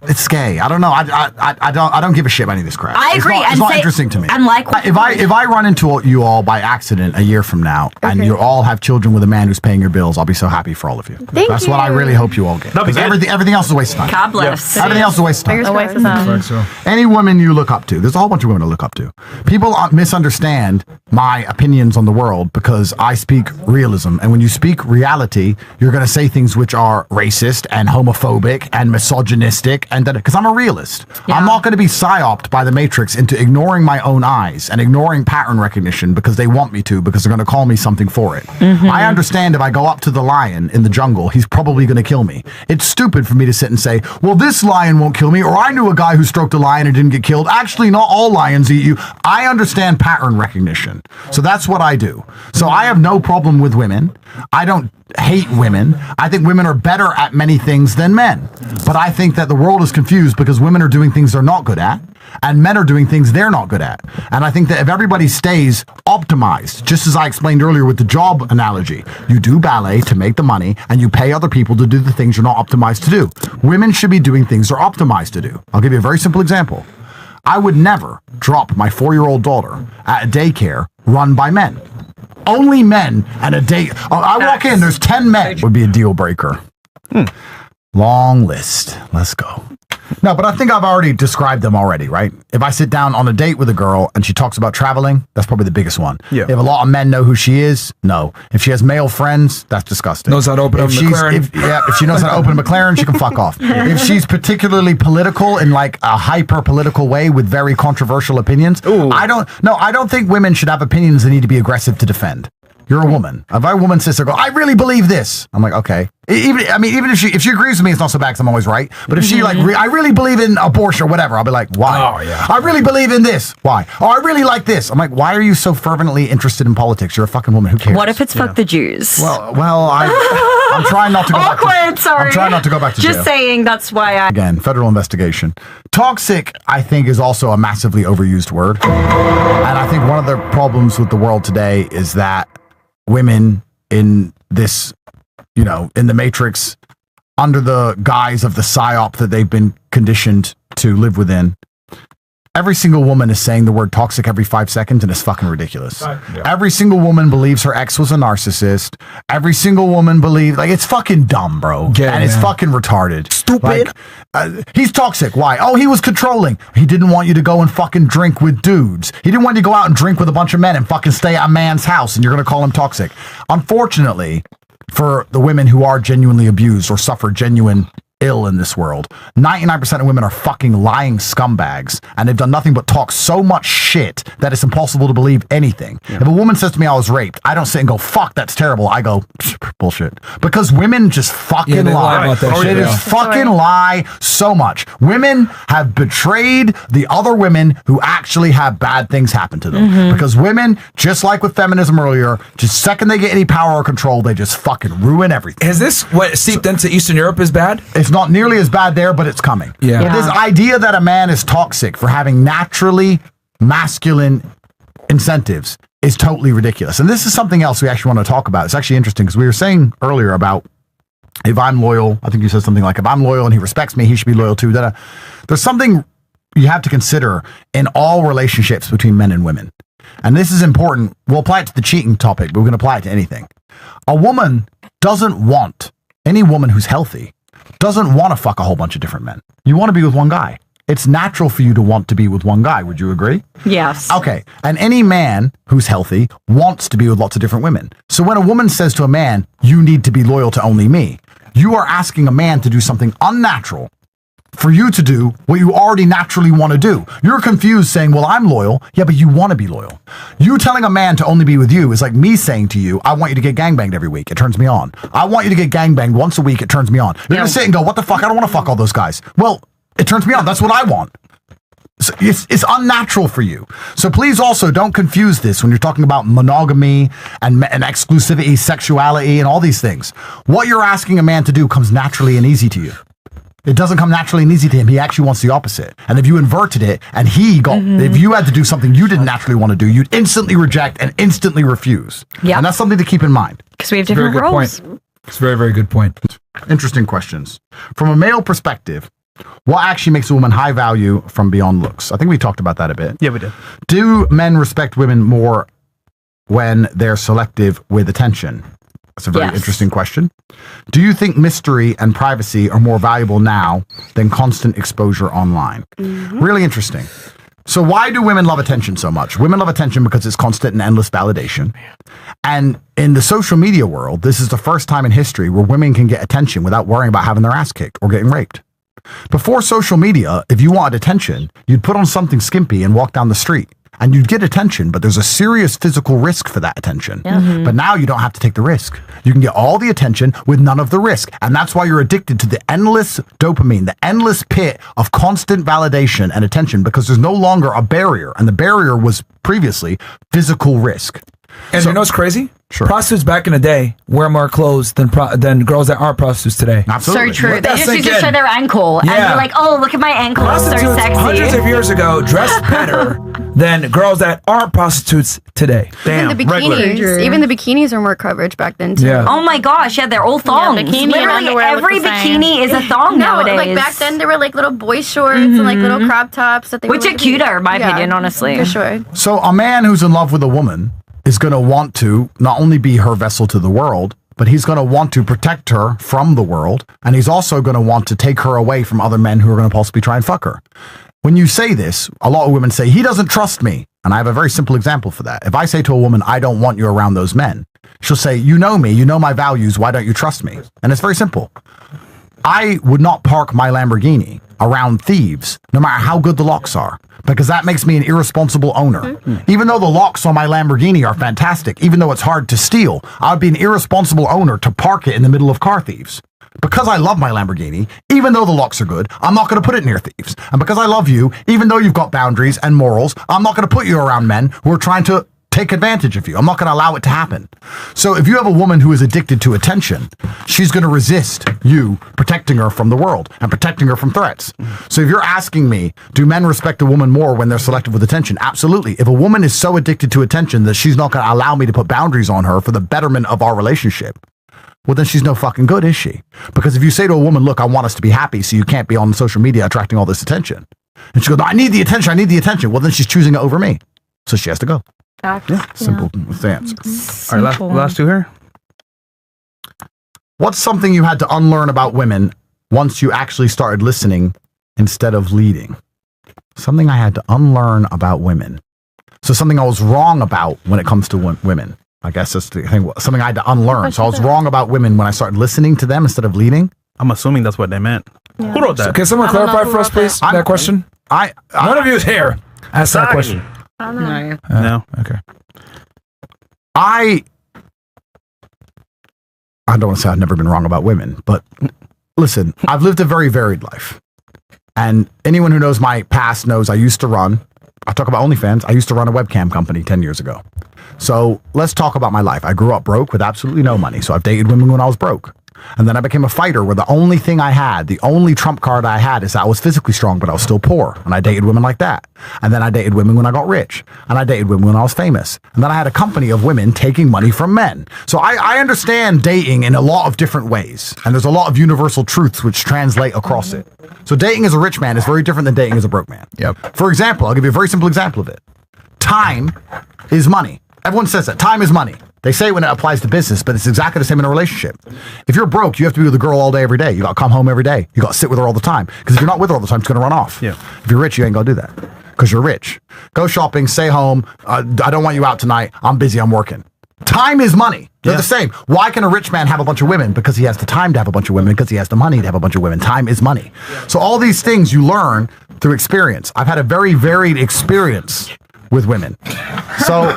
it's gay. I don't know. I don't give a shit about any of this crap. I agree. It's not interesting to me. And like, if I run into you all by accident a year from now, and you all have children with a man who's paying your bills, I'll be so happy for all of you. That's what I really hope you all get. Because everything else is a waste of time. God bless. Everything else is a waste of time. A waste of time. Any woman you look up to, there's a whole bunch of women to look up to. People misunderstand my opinions on the world because I speak realism. And when you speak reality, you're going to say things which are racist and homophobic and misogynistic, and because I'm a realist. I'm not going to be psyoped by the Matrix into ignoring my own eyes and ignoring pattern recognition because they want me to, because they're going to call me something for it. I understand if I go up to the lion in the jungle, he's probably going to kill me. It's stupid for me to sit and say, well, this lion won't kill me, or I knew a guy who stroked a lion and didn't get killed. Actually, not all lions eat you. I understand pattern recognition. So that's what I do. So I have no problem with women. I don't hate women. I think women are better at many things than men. But I think that the world is confused because women are doing things they're not good at, and men are doing things they're not good at. And I think that if everybody stays optimized, just as I explained earlier with the job analogy, you do ballet to make the money and you pay other people to do the things you're not optimized to do. Women should be doing things they're optimized to do. I'll give you a very simple example. I would never drop my 4-year-old daughter at a daycare run by men. Only men and a date. I walk in, there's 10 men. Would be a deal breaker. Long list. Let's go. No, but I think I've already described them already, right? If I sit down on a date with a girl and she talks about traveling, that's probably the biggest one. Yeah. If a lot of men know who she is, no. If she has male friends, that's disgusting. Knows how to open a McLaren. If she knows how to open a McLaren, she can fuck off. If she's particularly political in like a hyper-political way with very controversial opinions, I don't think women should have opinions they need to be aggressive to defend. You're a woman. If a woman says, I really believe this. I'm like, okay. Even if she agrees with me, it's not so bad because I'm always right. But if she I really believe in abortion or whatever, I'll be like, why? Oh, yeah. I really believe in this. Why? Oh, I really like this. I'm like, why are you so fervently interested in politics? You're a fucking woman. Who cares? What if it's fuck the Jews? Well, I'm trying not to go back to Awkward, sorry. I'm trying not to go back to jail. Just saying, that's why I... Again, federal investigation. Toxic, I think, is also a massively overused word. And I think one of the problems with the world today is that women in this, in the Matrix, under the guise of the psyop that they've been conditioned to live within, every single woman is saying the word toxic every 5 seconds, and it's fucking ridiculous. Yeah. Every single woman believes her ex was a narcissist. Every single woman believes, it's fucking dumb, bro. It's fucking retarded. Stupid. He's toxic. Why? Oh, he was controlling. He didn't want you to go and fucking drink with dudes. He didn't want you to go out and drink with a bunch of men and fucking stay at a man's house, and you're going to call him toxic. Unfortunately, for the women who are genuinely abused or suffer genuine ill in this world, 99% of women are fucking lying scumbags, and they've done nothing but talk so much shit that it's impossible to believe anything. If a woman says to me I was raped, I don't sit and go, fuck, that's terrible. I go, bullshit. Because women just fucking lie. They just fucking lie so much. Women have betrayed the other women who actually have bad things happen to them. Because women, just like with feminism earlier, just second they get any power or control, they just fucking ruin everything. Is this what seeped into Eastern Europe is bad? It's not nearly as bad there, but it's coming. Yeah. This idea that a man is toxic for having naturally masculine incentives is totally ridiculous. And this is something else we actually want to talk about. It's actually interesting because we were saying earlier about if I'm loyal, I think you said something like, if I'm loyal and he respects me, he should be loyal too. There's something you have to consider in all relationships between men and women. And this is important. We'll apply it to the cheating topic, but we're going to apply it to anything. A woman doesn't want, any woman who's healthy, doesn't want to fuck a whole bunch of different men. You want to be with one guy. It's natural for you to want to be with one guy. Would you agree? Yes. Okay. And any man who's healthy wants to be with lots of different women. So when a woman says to a man, you need to be loyal to only me, you are asking a man to do something unnatural for you to do what you already naturally want to do. You're confused saying, well, I'm loyal. Yeah, but you want to be loyal. You telling a man to only be with you is like me saying to you, I want you to get gangbanged every week. It turns me on. I want you to get gangbanged once a week. It turns me on. You're going to sit and go, what the fuck? I don't want to fuck all those guys. Well, it turns me on. That's what I want. So it's unnatural for you. So please also don't confuse this when you're talking about monogamy and exclusivity, sexuality, and all these things. What you're asking a man to do comes naturally and easy to you. It doesn't come naturally and easy to him. He actually wants the opposite. And if you inverted it and if you had to do something you didn't naturally want to do, you'd instantly reject and instantly refuse. Yeah. And that's something to keep in mind. Because we have different roles. It's a very, very good point. Interesting questions. From a male perspective, what actually makes a woman high value from beyond looks? I think we talked about that a bit. Yeah, we did. Do men respect women more when they're selective with attention? That's a very interesting question. Do you think mystery and privacy are more valuable now than constant exposure online? Really interesting. So why do women love attention so much? Women love attention because it's constant and endless validation. And in the social media world, this is the first time in history where women can get attention without worrying about having their ass kicked or getting raped. Before social media, if you wanted attention, you'd put on something skimpy and walk down the street. and you'd get attention, but there's a serious physical risk for that attention. But now you don't have to take the risk. You can get all the attention with none of the risk. And that's why you're addicted to the endless dopamine, the endless pit of constant validation and attention, because there's no longer a barrier. And the barrier was previously physical risk. And you know what's crazy? Sure. Prostitutes back in the day wear more clothes than girls that aren't prostitutes today. Absolutely. So true. Let They that just sink used to show in. their ankle and Yeah. be like, oh, look at my ankle. It's so Prostitutes sexy. hundreds of years ago dressed better than girls that aren't prostitutes today. Damn. Even the regular. bikinis. Even the bikinis are more coverage back then too. Yeah. Oh my gosh, yeah, they're all thongs. bikini and Literally underwear look every the same. bikini is a thong No, nowadays. like back then there were like little boy shorts and like little crop tops that they Which were are cuter, in my opinion, honestly. For sure. So a man who's in love with a woman is going to want to not only be her vessel to the world, but he's going to want to protect her from the world. And he's also going to want to take her away from other men who are going to possibly try and fuck her. When you say this, a lot of women say, he doesn't trust me. And I have a very simple example for that. If I say to a woman, I don't want you around those men, she'll say, you know me, you know my values, why don't you trust me? And it's very simple. I would not park my Lamborghini around thieves, no matter how good the locks are, because that makes me an irresponsible owner. Even though the locks on my Lamborghini are fantastic, even though it's hard to steal, I would be an irresponsible owner to park it in the middle of car thieves. Because I love my Lamborghini, even though the locks are good, I'm not going to put it near thieves. And because I love you, even though you've got boundaries and morals, I'm not going to put you around men who are trying to take advantage of you. I'm not going to allow it to happen. So if you have a woman who is addicted to attention, she's going to resist you protecting her from the world and protecting her from threats. So if you're asking me, do men respect a woman more when they're selective with attention? Absolutely. If a woman is so addicted to attention that she's not going to allow me to put boundaries on her for the betterment of our relationship, well, then she's no fucking good, is she? Because if you say to a woman, look, I want us to be happy, so you can't be on social media attracting all this attention. And she goes, no, I need the attention. Well, then she's choosing it over me. So she has to go. Yeah, simple. That's the answer. All right, last two here. What's something you had to unlearn about women once you actually started listening instead of leading? Something I had to unlearn about women. So something I was wrong about when it comes to women. I guess that's the thing. Something I had to unlearn. So I was wrong about women when I started listening to them instead of leading. I'm assuming that's what they meant. Who wrote that? So can someone clarify for us, please, that question? None of you is here. Ask that question. I don't know. No. Okay. I don't want to say I've never been wrong about women, but listen, I've lived a very varied life. And anyone who knows my past knows I used to run, I talk about OnlyFans, I used to run a webcam company 10 years ago. So let's talk about my life. I grew up broke with absolutely no money. So I've dated women when I was broke. And then I became a fighter where the only thing I had, the only trump card I had is that I was physically strong, but I was still poor. And I dated women like that. And then I dated women when I got rich. And I dated women when I was famous. And then I had a company of women taking money from men. So I understand dating in a lot of different ways. And there's a lot of universal truths which translate across it. So dating as a rich man is very different than dating as a broke man. Yep. For example, I'll give you a very simple example of it. Time is money. Everyone says that. Time is money. They say it when it applies to business, but it's exactly the same in a relationship. If you're broke, you have to be with a girl all day, every day. You got to come home every day. You got to sit with her all the time. Because if you're not with her all the time, it's going to run off. Yeah. If you're rich, you ain't going to do that. Because you're rich. Go shopping, stay home. I don't want you out tonight. I'm busy. I'm working. Time is money. They're the same. Why can a rich man have a bunch of women? Because he has the time to have a bunch of women, because he has the money to have a bunch of women. Time is money. So all these things you learn through experience. I've had a very varied experience with women. So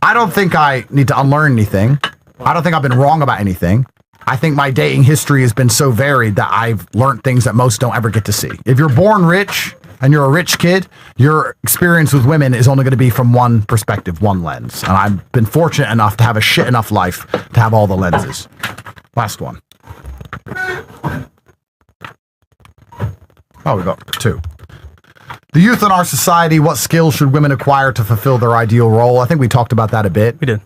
I don't think I need to unlearn anything. I don't think I've been wrong about anything. I think my dating history has been so varied that I've learned things that most don't ever get to see. If you're born rich and you're a rich kid, your experience with women is only going to be from one perspective, one lens. And I've been fortunate enough to have a shit enough life to have all the lenses. Last one. Oh, we got two. The youth in our society, what skills should women acquire to fulfill their ideal role? I think we talked about that a bit. We did.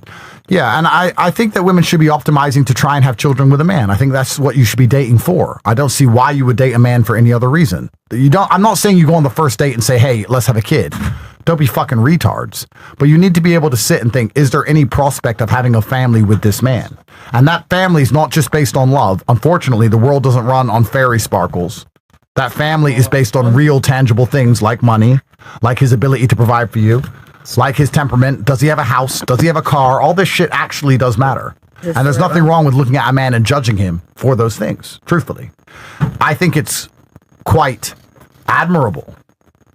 Yeah, and I think that women should be optimizing to try and have children with a man. I think that's what you should be dating for. I don't see why you would date a man for any other reason. I'm not saying you go on the first date and say, hey, let's have a kid. Don't be fucking retards. But you need to be able to sit and think, is there any prospect of having a family with this man? And that family is not just based on love. Unfortunately, the world doesn't run on fairy sparkles. That family is based on real, tangible things like money, like his ability to provide for you, like his temperament. Does he have a house? Does he have a car? All this shit actually does matter. And there's nothing wrong with looking at a man and judging him for those things, truthfully. I think it's quite admirable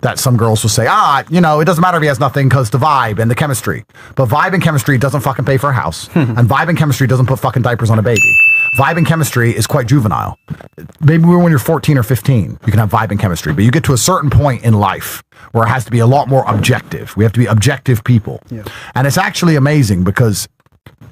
that some girls will say, it doesn't matter if he has nothing because the vibe and the chemistry. But vibe and chemistry doesn't fucking pay for a house. And vibe and chemistry doesn't put fucking diapers on a baby. Vibe and chemistry is quite juvenile. Maybe when you're 14 or 15, you can have vibe and chemistry. But you get to a certain point in life where it has to be a lot more objective. We have to be objective people. Yeah. And it's actually amazing because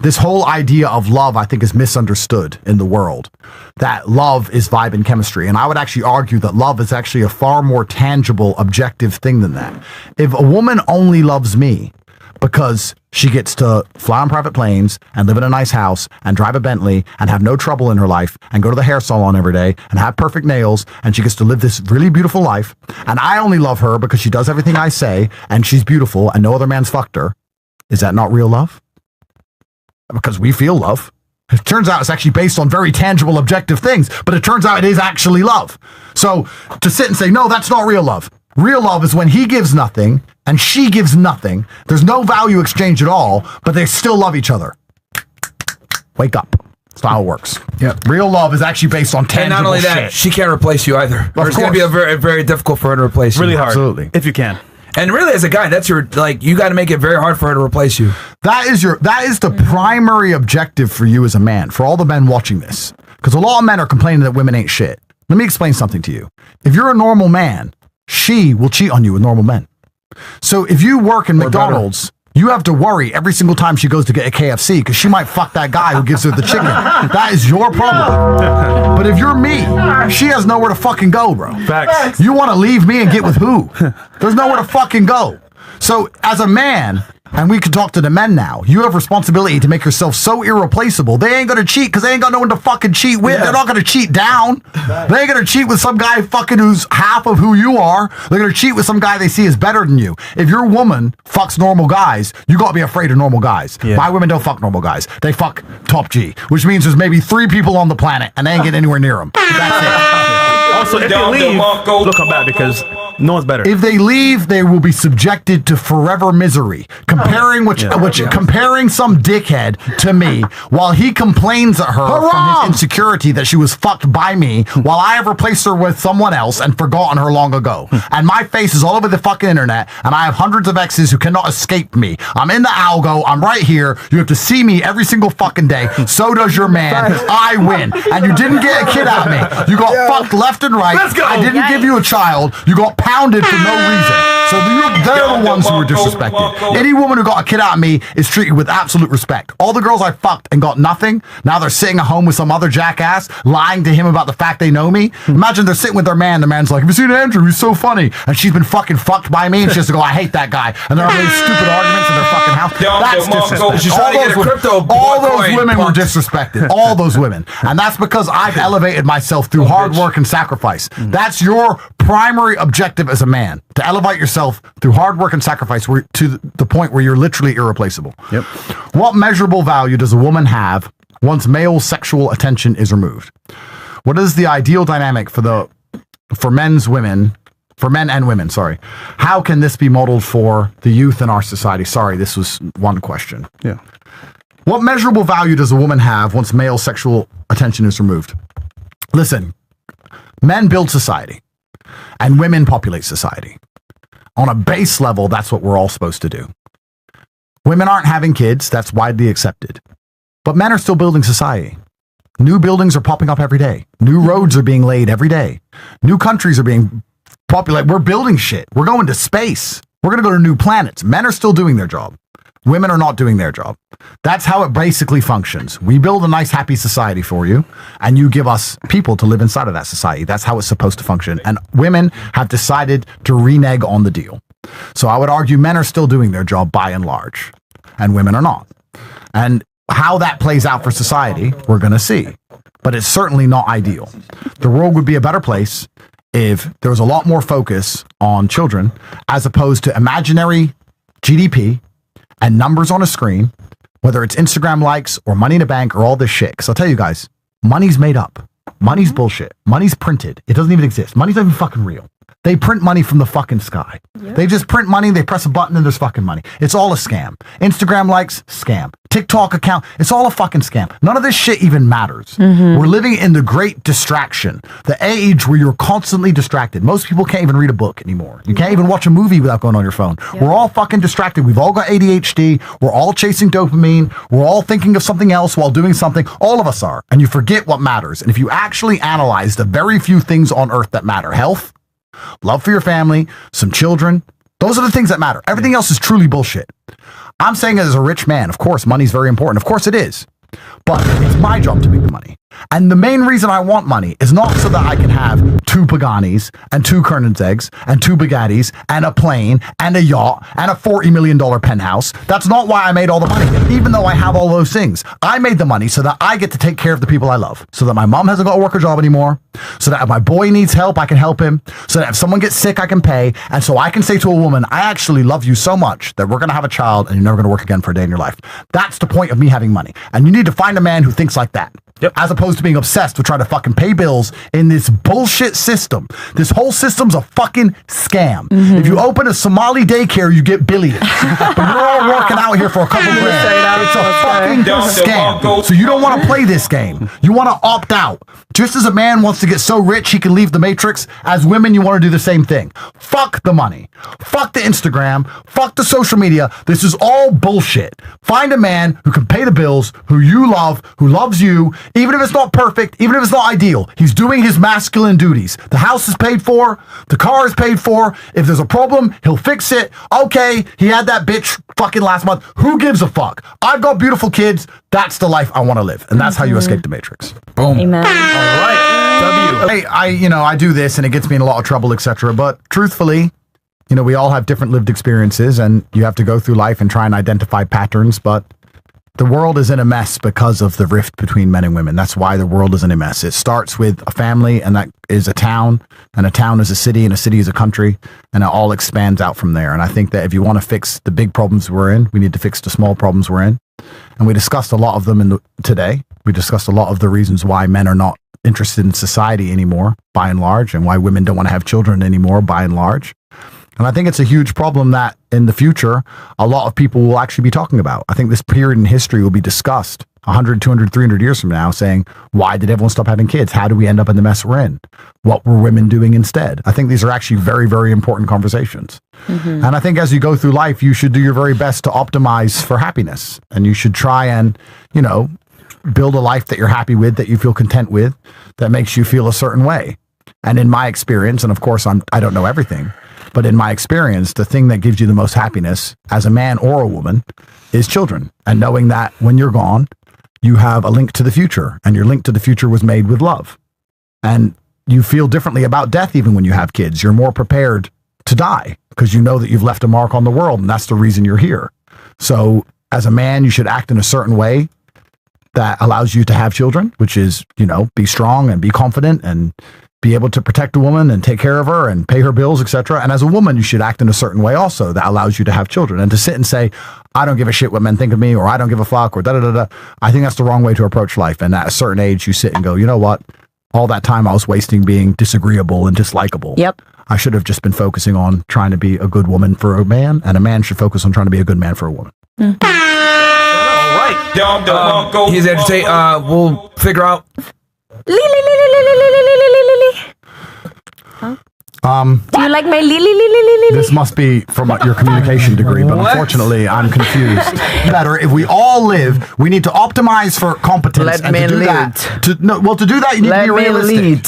this whole idea of love, I think, is misunderstood in the world. That love is vibe and chemistry. And I would actually argue that love is actually a far more tangible, objective thing than that. If a woman only loves me because she gets to fly on private planes and live in a nice house and drive a Bentley and have no trouble in her life and go to the hair salon every day and have perfect nails and she gets to live this really beautiful life, and I only love her because she does everything I say and she's beautiful and no other man's fucked her, is that not real love? Because we feel love. It turns out it's actually based on very tangible, objective things, but it turns out it is actually love. So to sit and say, no, that's not real love. Real love is when he gives nothing and she gives nothing. There's no value exchange at all, but they still love each other. Wake up. That's not how it works. Yep. Real love is actually based on tangible shit. And not only that, she can't replace you either. It's going to be very, very difficult for her to replace you. Really hard. Absolutely. If you can. And really, as a guy, that's you got to make it very hard for her to replace you. That is the primary objective for you as a man, for all the men watching this. Because a lot of men are complaining that women ain't shit. Let me explain something to you. If you're a normal man, she will cheat on you with normal men. So if you work in McDonald's, you have to worry every single time she goes to get a KFC because she might fuck that guy who gives her the chicken. That is your problem. But if you're me, she has nowhere to fucking go, bro. Facts. You want to leave me and get with who? There's nowhere to fucking go. So as a man, and we can talk to the men now, you have responsibility to make yourself so irreplaceable. They ain't gonna cheat because they ain't got no one to fucking cheat with. Yeah. They're not gonna cheat down. They ain't gonna cheat with some guy fucking who's half of who you are. They're gonna cheat with some guy they see as better than you. If your woman fucks normal guys, you gotta be afraid of normal guys. Yeah. My women don't fuck normal guys. They fuck top G, which means there's maybe 3 people on the planet and they ain't getting anywhere near them. That's it. Also, if they leave, they'll come back because no one's better. If they leave, they will be subjected to forever misery. Comparing comparing some dickhead to me while he complains at her from his insecurity that she was fucked by me while I have replaced her with someone else and forgotten her long ago. And my face is all over the fucking internet and I have hundreds of exes who cannot escape me. I'm in the algo. I'm right here. You have to see me every single fucking day. So does your man. I win. And you didn't get a kid out of me. You got fucked left and right. Let's go. I didn't give you a child. You got pounded for no reason. So they're the ones who were disrespected. Any woman who got a kid out of me is treated with absolute respect. All the girls I fucked and got nothing, now they're sitting at home with some other jackass lying to him about the fact they know me. Imagine they're sitting with their man. The man's like, have you seen Andrew? He's so funny. And she's been fucking fucked by me and she has to go, I hate that guy. And they're having these stupid arguments in their fucking house. That's disrespect. She's trying to get a crypto. All those women were disrespected. All those women. And that's because I've elevated myself through hard work and sacrifice. That's your primary objective as a man, to elevate yourself through hard work and sacrifice to the point where you're literally irreplaceable. Yep. What measurable value does a woman have once male sexual attention is removed? What is the ideal dynamic for men and women? Sorry. How can this be modeled for the youth in our society? Sorry, this was one question. Yeah. What measurable value does a woman have once male sexual attention is removed? Listen, men build society and women populate society. On a base level, that's what we're all supposed to do. Women aren't having kids. That's widely accepted. But men are still building society. New buildings are popping up every day. New roads are being laid every day. New countries are being populated. We're building shit. We're going to space. We're going to go to new planets. Men are still doing their job. Women are not doing their job. That's how it basically functions. We build a nice, happy society for you, and you give us people to live inside of that society. That's how it's supposed to function. And women have decided to renege on the deal. So I would argue men are still doing their job by and large, and women are not. And how that plays out for society, we're going to see. But it's certainly not ideal. The world would be a better place if there was a lot more focus on children as opposed to imaginary GDP and numbers on a screen, whether it's Instagram likes or money in a bank or all this shit. Because I'll tell you guys, money's made up. Money's bullshit. Money's printed. It doesn't even exist. Money's not even fucking real. They print money from the fucking sky. Yep. They just print money, they press a button, and there's fucking money. It's all a scam. Instagram likes, scam. TikTok account. It's all a fucking scam. None of this shit even matters. We're living in the great distraction, the age where you're constantly distracted. Most people can't even read a book anymore. You can't even watch a movie without going on your phone. We're all fucking distracted. We've all got ADHD. We're all chasing dopamine. We're all thinking of something else while doing something. All of us are. And you forget what matters. And if you actually analyze the very few things on earth that matter, health, love for your family, some children, those are the things that matter. Everything else is truly bullshit. I'm saying as a rich man, of course, money's very important. Of course it is. But it's my job to make the money. And the main reason I want money is not so that I can have 2 Paganis and 2 Koenigseggs and 2 Bugattis and a plane and a yacht and a $40 million penthouse. That's not why I made all the money, even though I have all those things. I made the money so that I get to take care of the people I love, so that my mom hasn't got to work a job anymore, so that if my boy needs help, I can help him, so that if someone gets sick, I can pay, and so I can say to a woman, I actually love you so much that we're going to have a child and you're never going to work again for a day in your life. That's the point of me having money. And you need to find a man who thinks like that. Yep. As opposed to being obsessed with trying to fucking pay bills in this bullshit system. This whole system's a fucking scam. If you open a Somali daycare, you get billions. But we're all working out here for a couple of grand. It's a fucking scam. So you don't want to play this game. You want to opt out. Just as a man wants to get so rich he can leave the Matrix, as women you want to do the same thing. Fuck the money. Fuck the Instagram. Fuck the social media. This is all bullshit. Find a man who can pay the bills, who you love, who loves you, even if it's not perfect, even if it's not ideal. He's doing his masculine duties. The house is paid for. The car is paid for. If there's a problem, he'll fix it. Okay, he had that bitch fucking last month. Who gives a fuck? I've got beautiful kids. That's the life I want to live. And that's how you escape the Matrix. Boom. Amen. All right. W. Hey, I do this and it gets me in a lot of trouble, etc. But truthfully, we all have different lived experiences and you have to go through life and try and identify patterns. But the world is in a mess because of the rift between men and women. That's why the world is in a mess. It starts with a family, and that is a town, and a town is a city, and a city is a country, and it all expands out from there. And I think that if you want to fix the big problems we're in, we need to fix the small problems we're in. And we discussed a lot of them today. We discussed a lot of the reasons why men are not interested in society anymore, by and large, and why women don't want to have children anymore, by and large. And I think it's a huge problem that in the future, a lot of people will actually be talking about. I think this period in history will be discussed 100, 200, 300 years from now, saying, why did everyone stop having kids? How do we end up in the mess we're in? What were women doing instead? I think these are actually very, very important conversations. And I think as you go through life, you should do your very best to optimize for happiness. And you should try and, build a life that you're happy with, that you feel content with, that makes you feel a certain way. And in my experience, and of course, I don't know everything, but in my experience, the thing that gives you the most happiness as a man or a woman is children. And knowing that when you're gone, you have a link to the future, and your link to the future was made with love. And you feel differently about death even when you have kids. You're more prepared to die because you know that you've left a mark on the world, and that's the reason you're here. So as a man, you should act in a certain way that allows you to have children, which is, be strong and be confident and be able to protect a woman and take care of her and pay her bills, etc. And as a woman, you should act in a certain way also that allows you to have children. And to sit and say, I don't give a shit what men think of me, or I don't give a fuck, or da-da-da-da, I think that's the wrong way to approach life. And at a certain age, you sit and go, you know what? All that time I was wasting being disagreeable and dislikable. Yep. I should have just been focusing on trying to be a good woman for a man, and a man should focus on trying to be a good man for a woman. All right. He's there to say, we'll figure out. Do you like my lily? This must be from your communication degree, but unfortunately, I'm confused. Better if we all live, we need to optimize for competence. Let and me to do lead. that, to do that, you need to be realistic.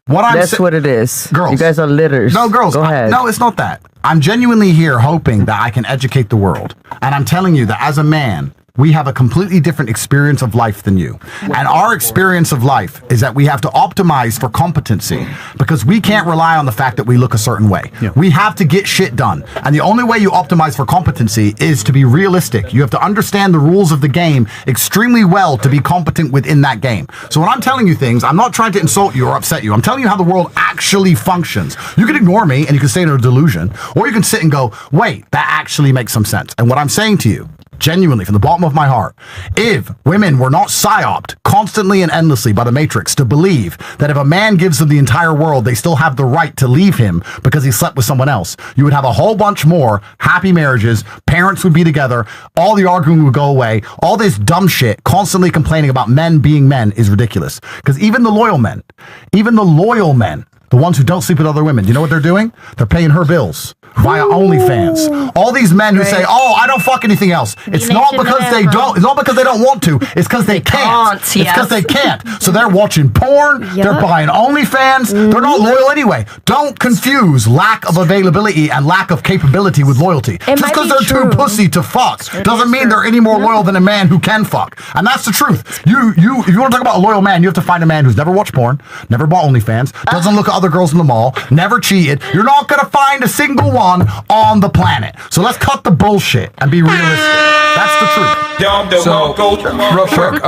That's what it is. Girls, you guys are litters. No, girls. Go ahead. No, it's not that. I'm genuinely here hoping that I can educate the world, and I'm telling you that as a man, we have a completely different experience of life than you. And our experience of life is that we have to optimize for competency because we can't rely on the fact that we look a certain way. Yeah. We have to get shit done. And the only way you optimize for competency is to be realistic. You have to understand the rules of the game extremely well to be competent within that game. So when I'm telling you things, I'm not trying to insult you or upset you. I'm telling you how the world actually functions. You can ignore me and you can stay in a delusion, or you can sit and go, wait, that actually makes some sense. And what I'm saying to you, genuinely, from the bottom of my heart, if women were not psyoped constantly and endlessly by the Matrix to believe that if a man gives them the entire world, they still have the right to leave him because he slept with someone else, you would have a whole bunch more happy marriages, parents would be together, all the arguing would go away, all this dumb shit, constantly complaining about men being men is ridiculous. Because even the loyal men, the ones who don't sleep with other women, you know what they're doing? They're paying her bills via OnlyFans. All these men who say, "Oh, I don't fuck anything else." It's not because they don't. It's not because they don't want to. It's because they can't. It's because they can't. So they're watching porn. They're buying OnlyFans. They're not loyal anyway. Don't confuse lack of availability and lack of capability with loyalty. Just because they're too pussy to fuck doesn't mean they're any more loyal than a man who can fuck. And that's the truth. If you want to talk about a loyal man, you have to find a man who's never watched porn, never bought OnlyFans, doesn't look at other girls in the mall, never cheated. You're not gonna find a single one on the planet. So let's cut the bullshit and be realistic. That's the truth. So, real quick,